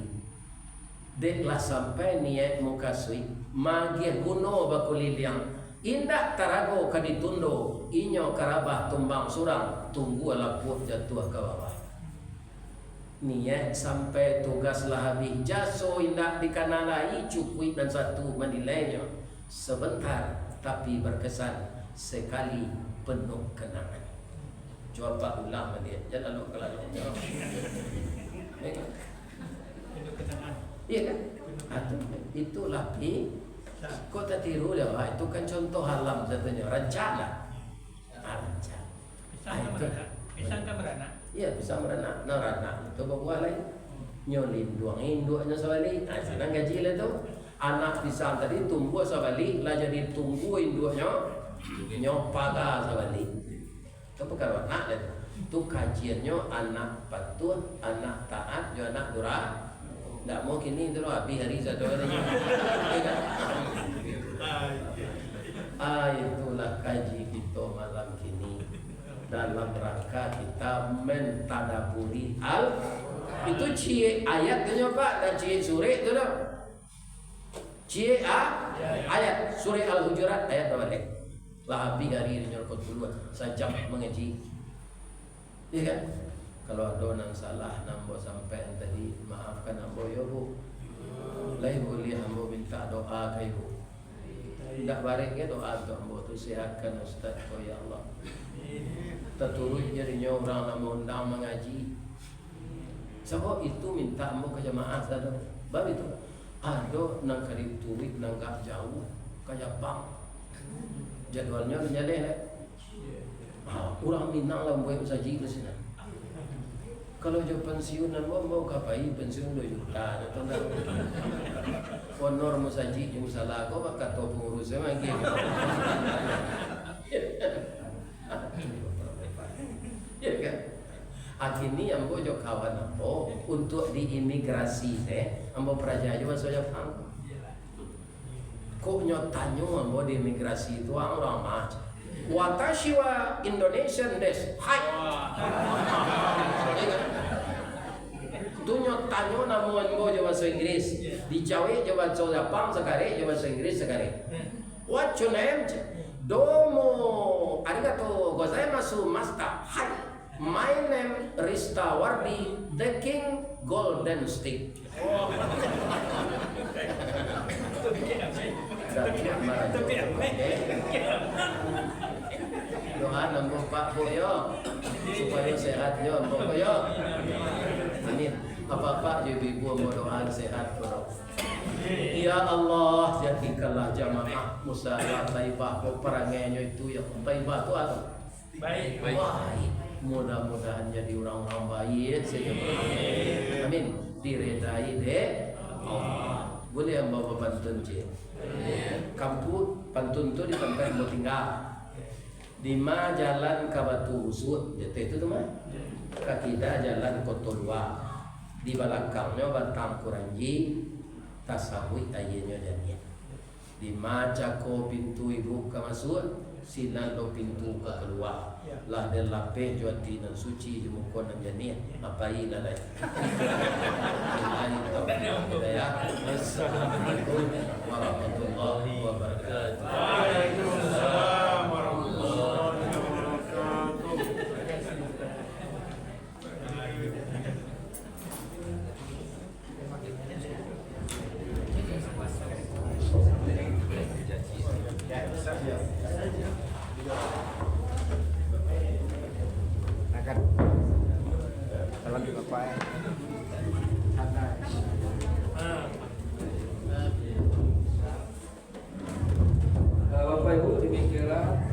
Deklah sampai niat muka sui. Magih guno bakuliliang. Indah tarago kaditundo. Inyo karabah tumbang surang. Tunggu laput jatuh ke bawah. Niat sampai tugaslah habis. Jaso indah dikanalai cukui dan satu menilainya. Sebentar tapi berkesan. Sekali penuh kenangan. Coba ulang dia. Jangan lupa kalau iya kan? Itulah kau tak tiru lah. Itu kan contoh alam satunya. Rencana. Rencana. Pisang kan beranak. Iya pisang beranak. Beranak itu buah lain. Nyolin duang induknya sebalik. Senang gaji lah tu. Anak pisang tadi tumbuh sebalik. Lah jadi tunggu induknya. Nyopaga sebalik. Itu perkara anak lah tu. Itu kajiannya anak patuh, anak taat, juga anak durhaka. Tak mau kini tu habis hari satu hari. Itulah kaji kita malam kini dalam rangka kita mentadaburi itu cie ayat tu Pak dan cie surah tu dah. Cie ayat surah Al-Hujurat ayat berapa? Lah habis hari ini nyokot dulu sejam mengaji. Ya kan? Kalau ada yang salah nambo sampai tadi maafkan nambo ya bu. Lai boleh hambo minta doa ke ibu. Tak baliknya doa tu hambo tu sihatkan Ustaz oh ya Allah. Terturut jadinya orang nak undang mengaji. Sebab itu minta hambo ke jemaah sahaja. Bab itu ada nang karib turik nang gak jauh kayak bang. Jadwalnya menjalin orang Minang lah buat saji ke sini. Kalau jauh pensiunan mau kapai pensiun 2 juta atau enggak. Honor musaji yang salah kau bakal tahu pengurusnya lagi. Ya kan? Akhirnya ambo jo kawan ambo untuk diimigrasi ambo praja juga saja pang. Kok nyotanyo ambo diimigrasi itu orang macam. Watashi wa Indonesian des. Hai. Tunyo tanyo namuan mo jawa bahasa Inggris. Di Jawa jawa Jepang sekali, jawa bahasa Inggris sekali. What your name? Domo. Arigato gozaimasu master. Hai. My name Rista Wardi, the King Golden Stick. Doa nambah Pak Boyo supaya sehat yo, Pak Boyo. Amin. Apa-apa je ibu mau doa sehat bro. Ya Allah, jadikanlah jamaah musyawarah Taibah peperangannya itu yang Taibah itu apa? Baik. Baik. Mudah-mudahan jadi orang-orang baik sehingga amin. Diredai deh Allah. Boleh bawa pantun je. Kampung pantun tu di tempat mau tinggal. Di ma jalan ke Batu Usut, itu tu mah. Kaki dah jalan Kotolua. Di belakangnya Batang Kuranji, tasawuf ayahnya jadinya. Di ma cako pintu ibu ke masuk, sinan lo pintu ke keluar. Lah dan lapeh juati dan suci di muka dan jadinya. Apa ini lah lagi? Assalamualaikum warahmatullahi Akan salam di Bapak ya. Bapak Ibu, demikianlah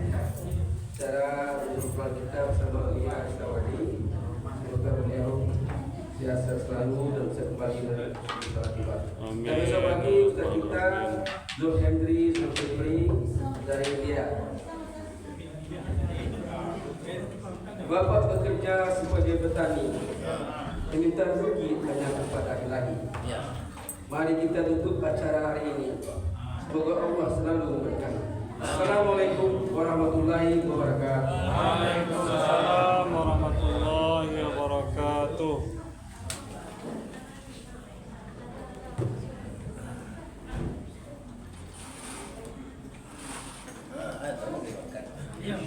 cara berjumpa kita bersama Uya Astawadi. Semoga beliau biasa selalu dan bisa kembali dari sholat tiba. Amin. Dan besok pagi Ustaz kita Zul Hendri Zulkifli dari India. Bapak bekerja sebagai petani, meminta rezeki hanya kepada Ilahi. Ya. Mari kita tutup acara hari ini. Semoga Allah selalu memberkati. Assalamualaikum warahmatullahi wabarakatuh. Waalaikumsalam warahmatullahi wabarakatuh. Iya.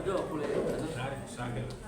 Aduh, boleh. Sakit.